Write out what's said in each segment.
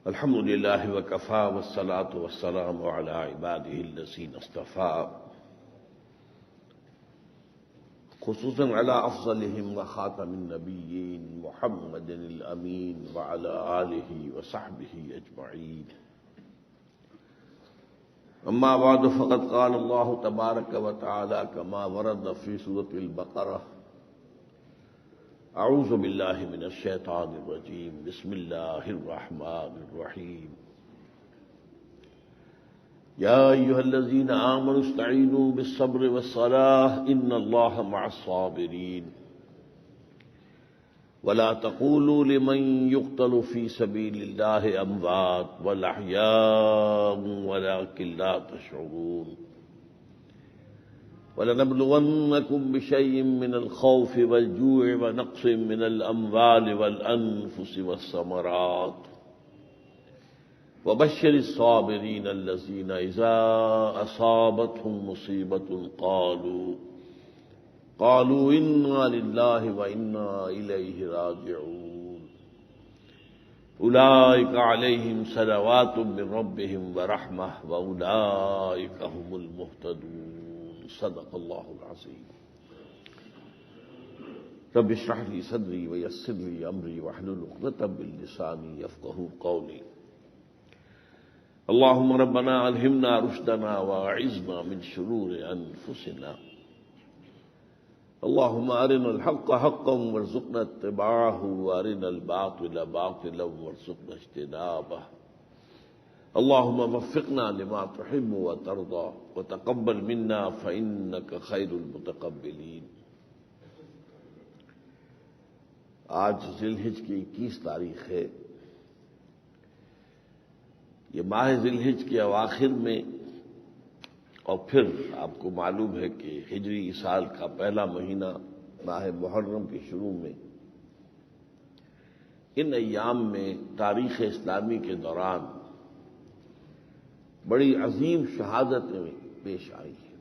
الحمد للہ وکفی والصلاة والسلام علی عباده الذین اصطفی، خصوصاً علی افضلهم وخاتم النبیین محمد الامین وعلی آلہ وصحبہ اجمعین۔ اما بعد فقد قال اللہ تبارک وتعالی کما ورد فی سورۃ البقرہ: اعوذ باللہ من الشیطان الرجیم، بسم اللہ الرحمن الرحیم۔ یا ایھا الذین آمنوا استعینوا بالصبر والصلاۃ ان اللہ مع الصابرین ولا تقولوا لمن يقتل في سبيل الله اموات بل احیاء ولكن لا تشعرون۔ وَلَنَبْلُوَنَّكُمْ بِشَيْءٍ مِّنَ الْخَوْفِ وَالْجُوعِ وَنَقْصٍ مِّنَ الْأَمْوَالِ وَالْأَنفُسِ وَالثَّمَرَاتِ وَبَشِّرِ الصَّابِرِينَ الَّذِينَ إِذَا أَصَابَتْهُم مُّصِيبَةٌ قَالُوا إِنَّا لِلَّهِ وَإِنَّا إِلَيْهِ رَاجِعُونَ۔ أُولَٰئِكَ عَلَيْهِمْ صَلَوَاتٌ مِّن رَّبِّهِمْ وَرَحْمَةٌ وَأُولَٰئِكَ هُمُ الْمُهْتَدُونَ۔ صدق اللہ العظیم۔ رب اشرح لي صدری ویسر لي امری واحلل عقدۃ من لسانی یفقهوا قولی۔ اللهم ربنا الہمنا رشدنا واعذنا من شرور انفسنا۔ اللهم ارنا الحق حقا وارزقنا اتباعه وارنا الباطل باطلا وارزقنا اجتنابه۔ اللهم وفقنا لما تحب وترضى وتقبل منا فإنك خير المتقبلين۔ آج ذی الحج کی 21 تاریخ ہے۔ یہ ماہ ذی الحج کے اواخر میں، اور پھر آپ کو معلوم ہے کہ ہجری سال کا پہلا مہینہ ماہ محرم کے شروع میں، ان ایام میں تاریخ اسلامی کے دوران بڑی عظیم شہادتیں پیش آئی ہیں۔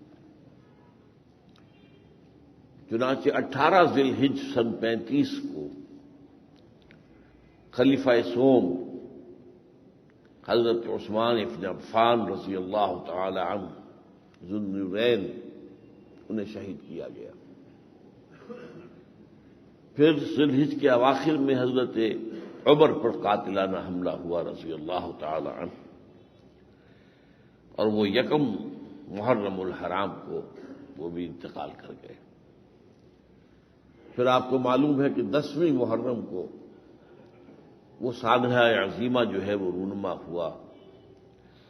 چنانچہ 18 ذی الحج سن 35 کو خلیفہ سوم حضرت عثمان ابن عفان رضی اللہ تعالی عنہ ذو النورین انہیں شہید کیا گیا۔ پھر ذی الحج کے اواخر میں حضرت عمر پر قاتلانہ حملہ ہوا رضی اللہ تعالی عنہ، اور وہ یکم محرم الحرام کو وہ بھی انتقال کر گئے۔ پھر آپ کو معلوم ہے کہ 10ویں محرم کو وہ سانحہ عظیمہ جو ہے وہ رونما ہوا،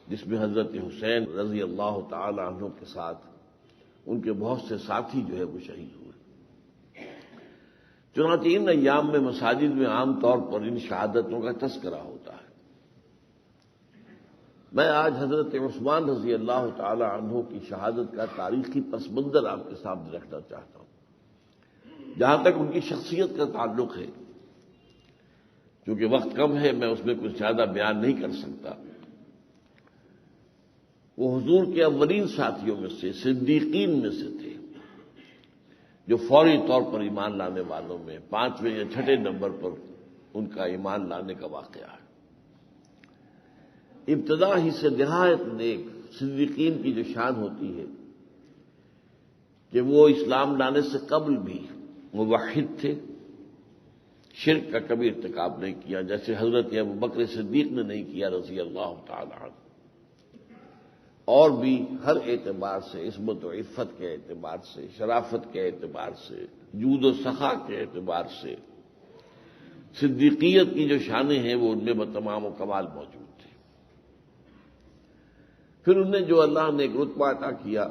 جس میں حضرت حسین رضی اللہ تعالی عنہ کے ساتھ ان کے بہت سے ساتھی جو ہے وہ شہید ہوئے۔ چنانچہ ان ایام میں مساجد میں عام طور پر ان شہادتوں کا تذکرہ ہوتا ہے۔ میں آج حضرت عثمان رضی اللہ تعالی عنہ کی شہادت کا تاریخی پس منظر آپ کے سامنے رکھنا چاہتا ہوں۔ جہاں تک ان کی شخصیت کا تعلق ہے، چونکہ وقت کم ہے میں اس میں کچھ زیادہ بیان نہیں کر سکتا، وہ حضور کے اولین ساتھیوں میں سے، صدیقین میں سے تھے، جو فوری طور پر ایمان لانے والوں میں 5ویں یا 6 نمبر پر ان کا ایمان لانے کا واقعہ ہے۔ ابتدا ہی سے نہایت نیک صدیقین کی جو شان ہوتی ہے کہ وہ اسلام لانے سے قبل بھی موحد تھے، شرک کا کبھی ارتکاب نہیں کیا، جیسے حضرت ابوبکر صدیق نے نہیں کیا رضی اللہ تعالی عنہ، اور بھی ہر اعتبار سے، عصمت و عفت کے اعتبار سے، شرافت کے اعتبار سے، جود و سخا کے اعتبار سے صدیقیت کی جو شانیں ہیں وہ ان میں بتمام و کمال موجود تھے۔ پھر انہیں جو اللہ نے ایک رتبہ عطا کیا،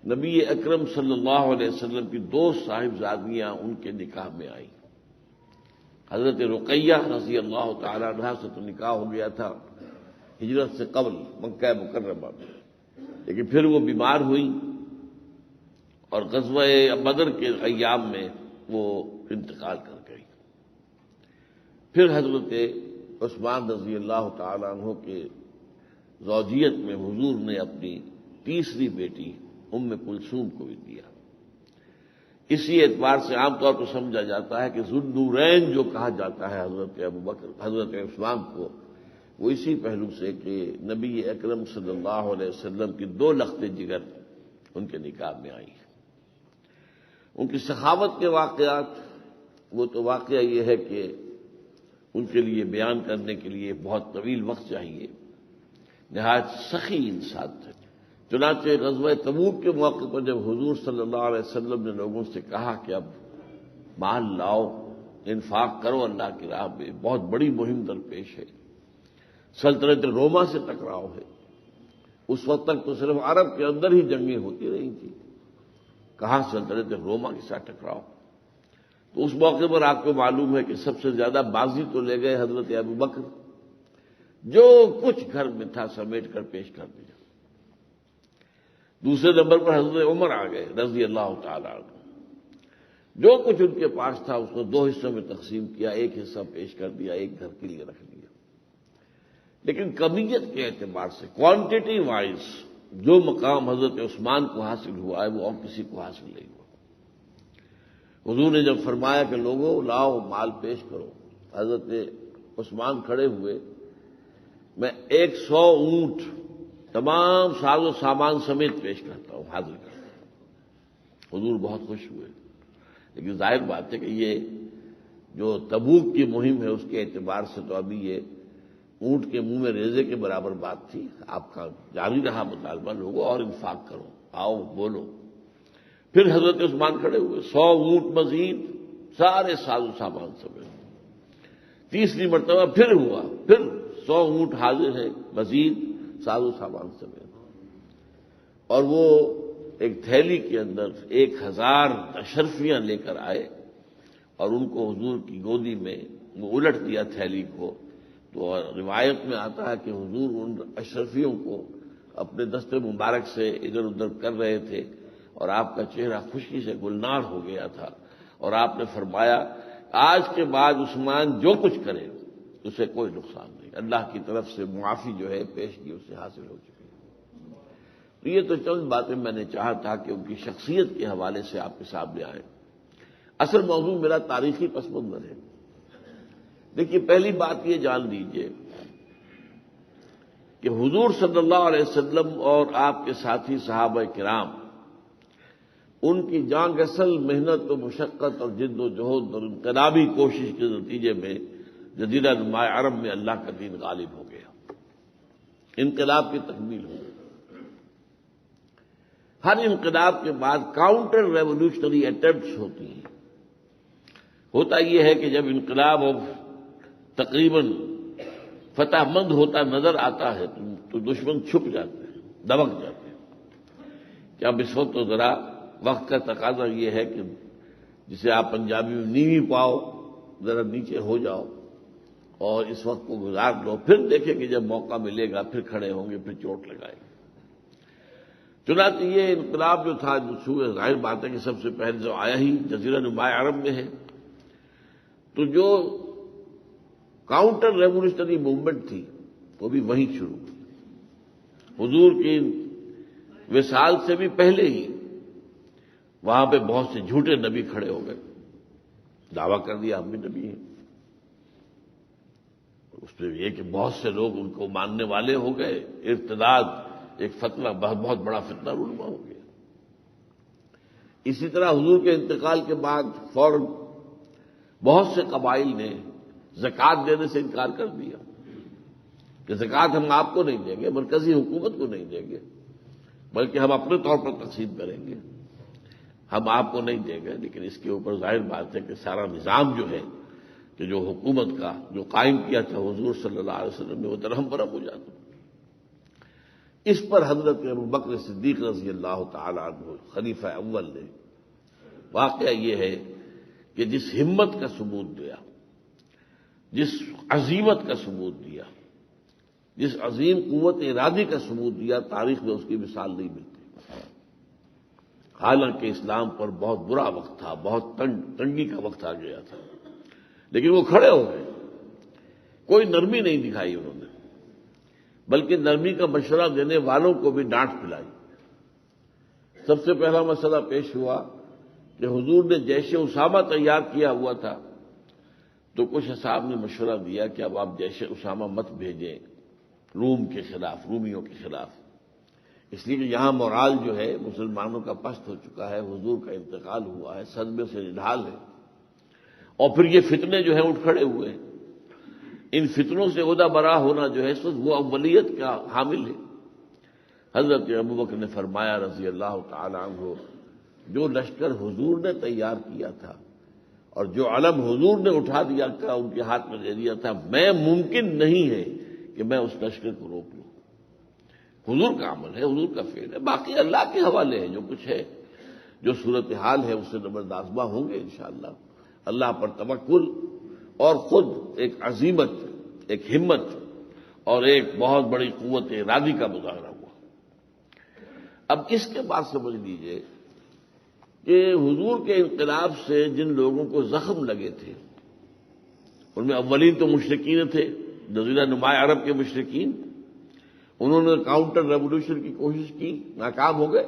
نبی اکرم صلی اللہ علیہ وسلم کی 2 صاحبزادیاں ان کے نکاح میں آئیں۔ حضرت رقیہ رضی اللہ تعالی عنہا سے تو نکاح ہو گیا تھا ہجرت سے قبل مکہ مکرمہ میں، لیکن پھر وہ بیمار ہوئیں اور غزوہ بدر کے ایام میں وہ انتقال کر گئی۔ پھر حضرت عثمان رضی اللہ تعالی عنہ کے زوجیت میں حضور نے اپنی تیسری بیٹی ام کلثوم کو بھی دیا۔ اسی اعتبار سے عام طور پر سمجھا جاتا ہے کہ ذوالنورین جو کہا جاتا ہے حضرت ابوبکر حضرت عثمان کو، وہ اسی پہلو سے کہ نبی اکرم صلی اللہ علیہ وسلم کی دو لخت جگر ان کے نکاح میں آئی. ان کی سخاوت کے واقعات، وہ تو واقعہ یہ ہے کہ ان کے لیے بیان کرنے کے لیے بہت طویل وقت چاہیے. نہایت سخی انسان تھے. چنانچہ غزوہ تبوک کے موقع پر جب حضور صلی اللہ علیہ وسلم نے لوگوں سے کہا کہ اب مال لاؤ، انفاق کرو اللہ کی راہ میں، بہت بڑی مہم درپیش ہے، سلطنت روما سے ٹکراؤ ہے. اس وقت تک تو صرف عرب کے اندر ہی جنگیں ہوتی رہی تھیں، کہاں سلطنت روما کے ساتھ ٹکراؤ. تو اس موقع پر آپ کو معلوم ہے کہ سب سے زیادہ بازی تو لے گئے حضرت ابوبکر، جو کچھ گھر میں تھا سمیٹ کر پیش کر دیا. دوسرے نمبر پر حضرت عمر آ گئے رضی اللہ تعالیٰ عنہ. جو کچھ ان کے پاس تھا اس کو دو حصوں میں تقسیم کیا، ایک حصہ پیش کر دیا، ایک گھر کے لیے رکھ لیا. لیکن کمیت کے اعتبار سے کوانٹٹی وائز جو مقام حضرت عثمان کو حاصل ہوا ہے وہ اور کسی کو حاصل نہیں ہوا. حضور نے جب فرمایا کہ لوگوں لاؤ مال پیش کرو، حضرت عثمان کھڑے ہوئے، میں 100 اونٹ تمام ساز و سامان سمیت پیش کرتا ہوں، حاضر کرتا ہوں. حضور بہت خوش ہوئے. لیکن ظاہر بات ہے کہ یہ جو تبوک کی مہم ہے اس کے اعتبار سے تو ابھی یہ اونٹ کے منہ میں ریزے کے برابر بات تھی. آپ کا جاری رہا مطالبہ لوگوں اور انفاق کرو، آؤ بولو. پھر حضرت عثمان کھڑے ہوئے، 100 اونٹ مزید، سارے ساز و سامان سمیت. تیسری مرتبہ پھر ہوا، پھر 100 اونٹ حاضر ہے مزید ساز و سامان سمیت. اور وہ ایک تھیلی کے اندر 1000 اشرفیاں لے کر آئے اور ان کو حضور کی گودی میں وہ الٹ دیا تھیلی کو. تو روایت میں آتا ہے کہ حضور ان اشرفیوں کو اپنے دست مبارک سے ادھر ادھر کر رہے تھے اور آپ کا چہرہ خوشی سے گلنار ہو گیا تھا. اور آپ نے فرمایا آج کے بعد عثمان جو کچھ کرے اسے کوئی نقصان نہیں، اللہ کی طرف سے معافی جو ہے پیشگی اسے حاصل ہو چکی ہے. تو یہ تو چند باتیں میں نے چاہا تھا کہ ان کی شخصیت کے حوالے سے آپ کے سامنے آئے. اصل موضوع میرا تاریخی پس منظر ہے. دیکھیے پہلی بات یہ جان لیجئے کہ حضور صلی اللہ علیہ وسلم اور آپ کے ساتھی صحابہ کرام، ان کی جاں گسل محنت و مشقت اور جد و جہد اور انقلابی کوشش کے نتیجے میں جزیرہ نما عرب میں اللہ کا دین غالب ہو گیا، انقلاب کی تکمیل ہو گئی. ہر انقلاب کے بعد کاؤنٹر ریولوشنری اٹیمپٹس ہوتی ہیں. ہوتا یہ ہے کہ جب انقلاب تقریباً فتح مند ہوتا نظر آتا ہے تو دشمن چھپ جاتے ہیں، دبک جاتے ہیں. کہ اب اس وقت تو ذرا وقت کا تقاضا یہ ہے کہ جسے آپ پنجابی میں نیوی پاؤ، ذرا نیچے ہو جاؤ اور اس وقت کو گزار لو، پھر دیکھیں کہ جب موقع ملے گا پھر کھڑے ہوں گے، پھر چوٹ لگائے گی. چنانچہ یہ انقلاب جو تھا ظاہر بات ہے کہ سب سے پہلے جو آیا ہی جزیرہ نما عرب میں ہے. تو جو کاؤنٹر ریولوشنری موومنٹ تھی وہ بھی وہیں شروع ہوئی. حضور کی وصال سے بھی پہلے ہی وہاں پہ بہت سے جھوٹے نبی کھڑے ہو گئے، دعویٰ کر دیا ہم بھی نبی ہیں. اس پہ یہ کہ بہت سے لوگ ان کو ماننے والے ہو گئے. ارتداد ایک فتنہ، بہت بڑا فتنہ رونما ہو گیا. اسی طرح حضور کے انتقال کے بعد فوراً بہت سے قبائل نے زکوٰۃ دینے سے انکار کر دیا کہ زکوٰۃ ہم آپ کو نہیں دیں گے، مرکزی حکومت کو نہیں دیں گے، بلکہ ہم اپنے طور پر تقسیم کریں گے، ہم آپ کو نہیں دیں گے. لیکن اس کے اوپر ظاہر بات ہے کہ سارا نظام جو ہے کہ جو حکومت کا جو قائم کیا تھا حضور صلی اللہ علیہ وسلم نے، وہ درہم برہم ہو جاتا. اس پر حضرت ابوبکر صدیق رضی اللہ تعالی عنہ خلیفہ اول نے، واقعہ یہ ہے کہ جس ہمت کا ثبوت دیا، جس عزیمت کا ثبوت دیا، جس عظیم قوت ارادی کا ثبوت دیا، تاریخ میں اس کی مثال نہیں ملتی. حالانکہ اسلام پر بہت برا وقت تھا، بہت تنگی کا وقت آ گیا تھا، لیکن وہ کھڑے ہو گئے. کوئی نرمی نہیں دکھائی انہوں نے، بلکہ نرمی کا مشورہ دینے والوں کو بھی ڈانٹ پلائی. سب سے پہلا مسئلہ پیش ہوا کہ حضور نے جیش اسامہ تیار کیا ہوا تھا تو کچھ اصحاب نے مشورہ دیا کہ اب آپ جیش اسامہ مت بھیجیں روم کے خلاف، رومیوں کے خلاف، اس لیے کہ یہاں مورال جو ہے مسلمانوں کا پست ہو چکا ہے، حضور کا انتقال ہوا ہے، صدمے سے نڈھال ہے، اور پھر یہ فتنے جو ہیں اٹھ کھڑے ہوئے ہیں، ان فتنوں سے عہدہ برا ہونا جو ہے اس وقت وہ اولیت کا حامل ہے۔ حضرت ابوبکر نے فرمایا رضی اللہ تعالی عنہ، جو لشکر حضور نے تیار کیا تھا اور جو علم حضور نے اٹھا دیا تھا، ان کے ہاتھ میں دے دیا تھا، میں ممکن نہیں ہے کہ میں اس لشکر کو روک لوں۔ حضور کا عمل ہے، حضور کا فعل ہے، باقی اللہ کے حوالے ہے، جو کچھ ہے، جو صورتحال ہے اس سے نبردآزمہ ہوں گے انشاءاللہ۔ اللہ پر توکل اور خود ایک عزیمت، ایک ہمت اور ایک بہت بڑی قوت ارادی کا مظاہرہ ہوا۔ اب اس کے بعد سمجھ لیجئے کہ حضور کے انقلاب سے جن لوگوں کو زخم لگے تھے ان میں اولین تو مشرکین تھے، جزیرہ نما عرب کے مشرکین، انہوں نے کاؤنٹر ریولوشن کی کوشش کی، ناکام ہو گئے،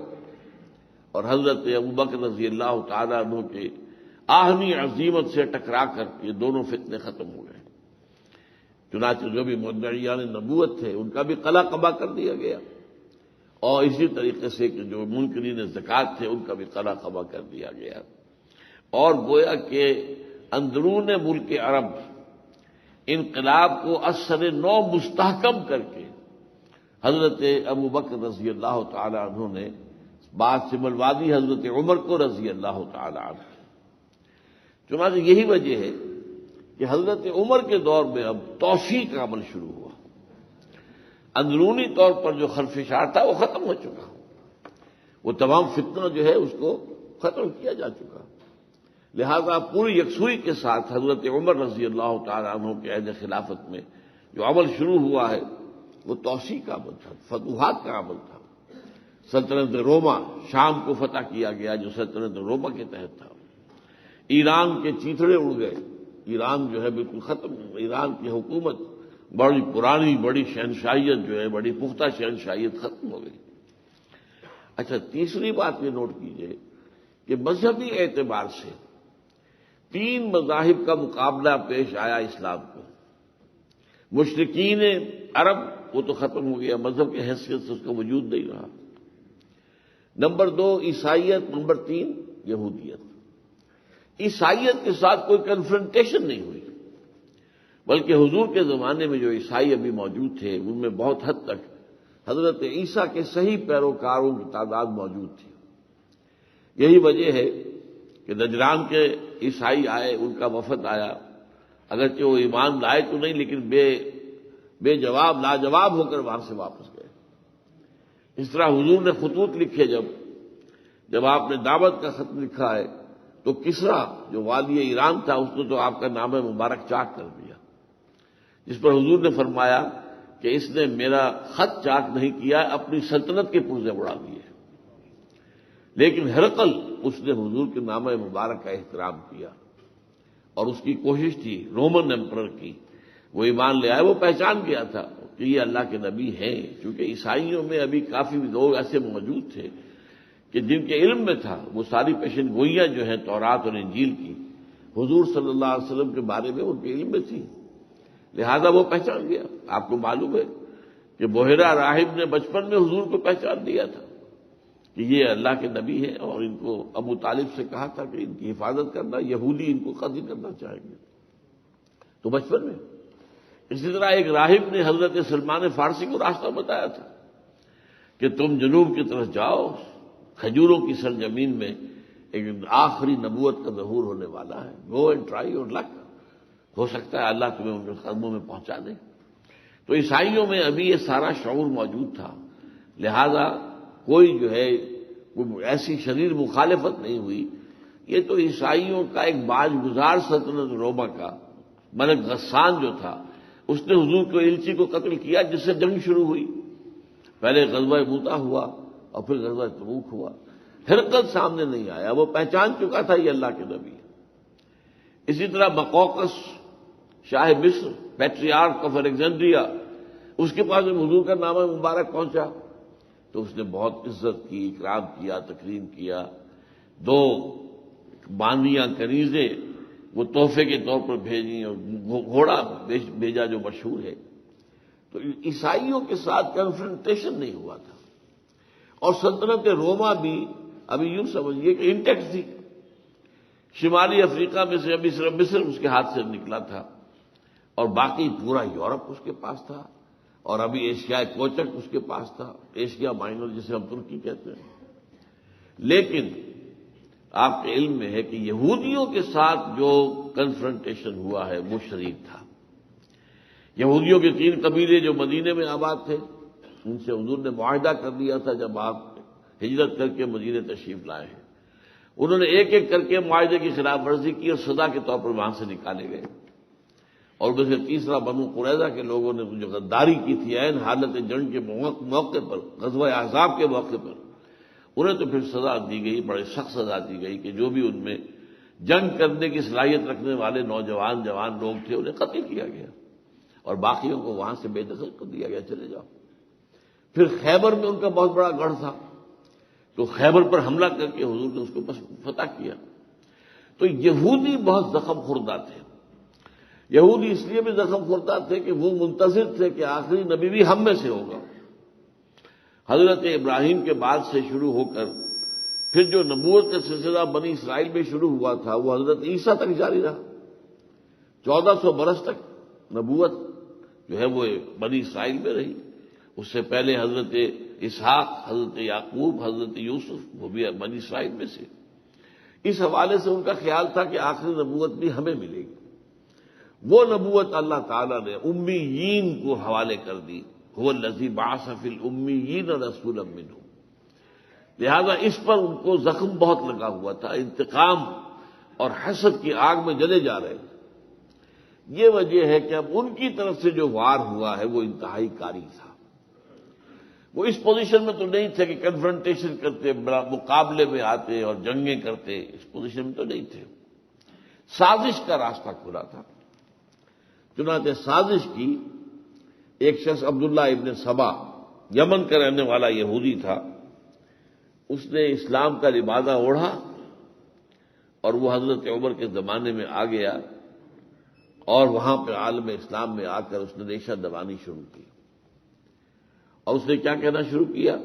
اور حضرت ابوبکر رضی اللہ تعالیٰ عنہ کے آہنی عزیمت سے ٹکرا کر یہ دونوں فتنے ختم ہو گئے۔ چنانچہ جو بھی مدعیان نبوت تھے ان کا بھی قلع قبا کر دیا گیا، اور اسی طریقے سے کہ جو منکرین زکوٰۃ تھے ان کا بھی قلع قبا کر دیا گیا، اور گویا کہ اندرون ملک عرب انقلاب کو اثر نو مستحکم کر کے حضرت ابوبکر رضی اللہ تعالی عنہ نے بعد سے ملوادی حضرت عمر کو رضی اللہ تعالی عنہ۔ چنانچہ یہی وجہ ہے کہ حضرت عمر کے دور میں اب توسیع کا عمل شروع ہوا، اندرونی طور پر جو خلفشار تھا وہ ختم ہو چکا، وہ تمام فتنہ جو ہے اس کو ختم کیا جا چکا، لہذا پوری یکسوئی کے ساتھ حضرت عمر رضی اللہ تعالی عنہ کے عہد خلافت میں جو عمل شروع ہوا ہے وہ توسیع کا عمل تھا، فتوحات کا عمل تھا۔ سلطنت روما، شام کو فتح کیا گیا جو سلطنت روما کے تحت تھا، ایران کے چیتڑے اڑ گئے، ایران جو ہے بالکل ختم، ایران کی حکومت بڑی پرانی، بڑی شہنشاہیت جو ہے، بڑی پختہ شہنشاہیت ختم ہو گئی۔ اچھا، تیسری بات یہ نوٹ کیجئے کہ مذہبی اعتبار سے تین مذاہب کا مقابلہ پیش آیا اسلام کو۔ مشرکین عرب وہ تو ختم ہو گیا، مذہب کی حیثیت سے اس کا وجود نہیں رہا۔ نمبر دو عیسائیت، نمبر تین یہودیت۔ عیسائیت کے ساتھ کوئی کنفرنٹیشن نہیں ہوئی، بلکہ حضور کے زمانے میں جو عیسائی ابھی موجود تھے ان میں بہت حد تک حضرت عیسیٰ کے صحیح پیروکاروں کی تعداد موجود تھی۔ یہی وجہ ہے کہ نجران کے عیسائی آئے، ان کا وفد آیا، اگرچہ وہ ایمان لائے تو نہیں لیکن بے جواب، لاجواب ہو کر وہاں سے واپس گئے۔ اس طرح حضور نے خطوط لکھے، جب آپ نے دعوت کا خط لکھا ہے تو کسرا جو والی ایران تھا اس نے تو آپ کا نام مبارک چاک کر دیا، جس پر حضور نے فرمایا کہ اس نے میرا خط چاک نہیں کیا، اپنی سلطنت کے پرزے اڑا دیے۔ لیکن ہرقل اس نے حضور کے نام مبارک کا احترام کیا، اور اس کی کوشش تھی رومن ایمپرر کی، وہ ایمان لے آئے، وہ پہچان گیا تھا کہ یہ اللہ کے نبی ہیں، کیونکہ عیسائیوں میں ابھی کافی لوگ ایسے موجود تھے کہ جن کے علم میں تھا وہ ساری پیشن گوئیاں جو ہیں تورات اور انجیل کی حضور صلی اللہ علیہ وسلم کے بارے میں ان کے علم میں تھی، لہذا وہ پہچان گیا۔ آپ کو معلوم ہے کہ بحیرہ راہب نے بچپن میں حضور کو پہچان دیا تھا کہ یہ اللہ کے نبی ہیں، اور ان کو ابو طالب سے کہا تھا کہ ان کی حفاظت کرنا، یہودی ان کو قتل کرنا چاہیں گے، تو بچپن میں۔ اسی طرح ایک راہب نے حضرت سلمان فارسی کو راستہ بتایا تھا کہ تم جنوب کی طرف جاؤ، کھجوروں کی سرزمین میں ایک آخری نبوت کا ظہور ہونے والا ہے، گو اینڈ ٹرائی یور لک، ہو سکتا ہے اللہ تمہیں ان کے قدموں میں پہنچا دے۔ تو عیسائیوں میں ابھی یہ سارا شعور موجود تھا، لہذا کوئی جو ہے کوئی ایسی شدید مخالفت نہیں ہوئی۔ یہ تو عیسائیوں کا ایک باج گزار سلطنت روما کا ملک غسان جو تھا، اس نے حضور کو الچی کو قتل کیا، جس سے جنگ شروع ہوئی، پہلے غزوہ موتا ہوا اور پھر غزوہ تبوک ہوا۔ ہرقل سامنے نہیں آیا، وہ پہچان چکا تھا یہ اللہ کے نبی۔ اسی طرح مقوقس شاہ مصر، پیٹریارک آف الیگزینڈریا، اس کے پاس حضور کا نام مبارک پہنچا تو اس نے بہت عزت کی، اکرام کیا، تکریم کیا۔ دو باندیاں کنیزیں وہ تحفے کے طور پر بھیجیں اور گھوڑا بھیجا جو مشہور ہے. تو عیسائیوں کے ساتھ کنفرنٹیشن نہیں ہوا تھا. اور سلطنت روما بھی ابھی یوں سمجھیے کہ انٹیکٹ تھی. شمالی افریقہ میں سے ابھی صرف مصر اس کے ہاتھ سے نکلا تھا اور باقی پورا یورپ اس کے پاس تھا، اور ابھی ایشیا کوچک اس کے پاس تھا، ایشیا مائنر جسے ہم ترکی کہتے ہیں. لیکن آپ کے علم میں ہے کہ یہودیوں کے ساتھ جو کنفرنٹیشن ہوا ہے وہ شدید تھا. یہودیوں کے 3 قبیلے جو مدینے میں آباد تھے ان سے حضور نے معاہدہ کر دیا تھا جب آپ ہجرت کر کے مدینے تشریف لائے ہیں. انہوں نے ایک ایک کر کے معاہدے کی خلاف ورزی کی اور سزا کے طور پر وہاں سے نکالے گئے. اور دوسرے تیسرا بنو قریظہ کے لوگوں نے جو غداری کی تھی عین حالت جنگ کے موقع پر، غزوہ احزاب کے موقع پر، انہیں تو پھر سزا دی گئی، بڑے سخت سزا دی گئی کہ جو بھی ان میں جنگ کرنے کی صلاحیت رکھنے والے نوجوان جوان لوگ تھے انہیں قتل کیا گیا اور باقیوں کو وہاں سے بے دخل کر دیا گیا، چلے جاؤ. پھر خیبر میں ان کا بہت بڑا گڑھ تھا تو خیبر پر حملہ کر کے حضور نے اس کو فتح کیا. تو یہودی بہت زخم خوردہ تھے. یہودی اس لیے بھی زخم خوردہ تھے کہ وہ منتظر تھے کہ آخری نبی بھی ہم میں سے ہوگا. حضرت ابراہیم کے بعد سے شروع ہو کر پھر جو نبوت کا سلسلہ بنی اسرائیل میں شروع ہوا تھا وہ حضرت عیسیٰ تک جاری رہا. 1400 برس تک نبوت جو ہے وہ بنی اسرائیل میں رہی. اس سے پہلے حضرت اسحاق، حضرت یعقوب، حضرت یوسف وہ بھی بنی اسرائیل میں سے. اس حوالے سے ان کا خیال تھا کہ آخری نبوت بھی ہمیں ملے گی. وہ نبوت اللہ تعالیٰ نے امیین کو حوالے کر دی. هو الذی بعث فی الامیین رسولا منہم. لہذا اس پر ان کو زخم بہت لگا ہوا تھا، انتقام اور حسد کی آگ میں جلے جا رہے ہیں. یہ وجہ ہے کہ اب ان کی طرف سے جو وار ہوا ہے وہ انتہائی کاری تھا. وہ اس پوزیشن میں تو نہیں تھے کہ کنفرنٹیشن کرتے، مقابلے میں آتے اور جنگیں کرتے، اس پوزیشن میں تو نہیں تھے. سازش کا راستہ کھلا تھا. چنانچہ سازش کی. ایک شخص عبداللہ ابن سبا یمن کا رہنے والا یہودی تھا. اس نے اسلام کا لبادہ اوڑھا اور وہ حضرت عمر کے زمانے میں آ گیا اور وہاں پہ عالم اسلام میں آ کر اس نے ریشہ دبانی شروع کی. اور اس نے کیا کہنا شروع کیا؟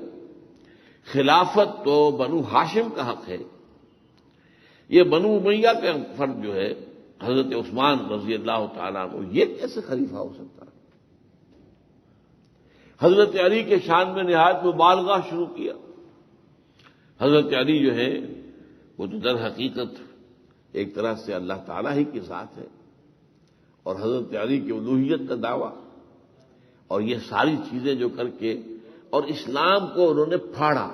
خلافت تو بنو ہاشم کا حق ہے. یہ بنو امیہ کا فرد جو ہے حضرت عثمان رضی اللہ تعالیٰ عنہ، یہ کیسے خلیفہ ہو سکتا ہے؟ حضرت علی کے شان میں نہایت مبالغہ شروع کیا. حضرت علی جو ہے وہ تو در حقیقت ایک طرح سے اللہ تعالیٰ ہی کی ذات ہے اور حضرت علی کی الوہیت کا دعویٰ اور یہ ساری چیزیں جو کر کے اور اسلام کو انہوں نے پھاڑا.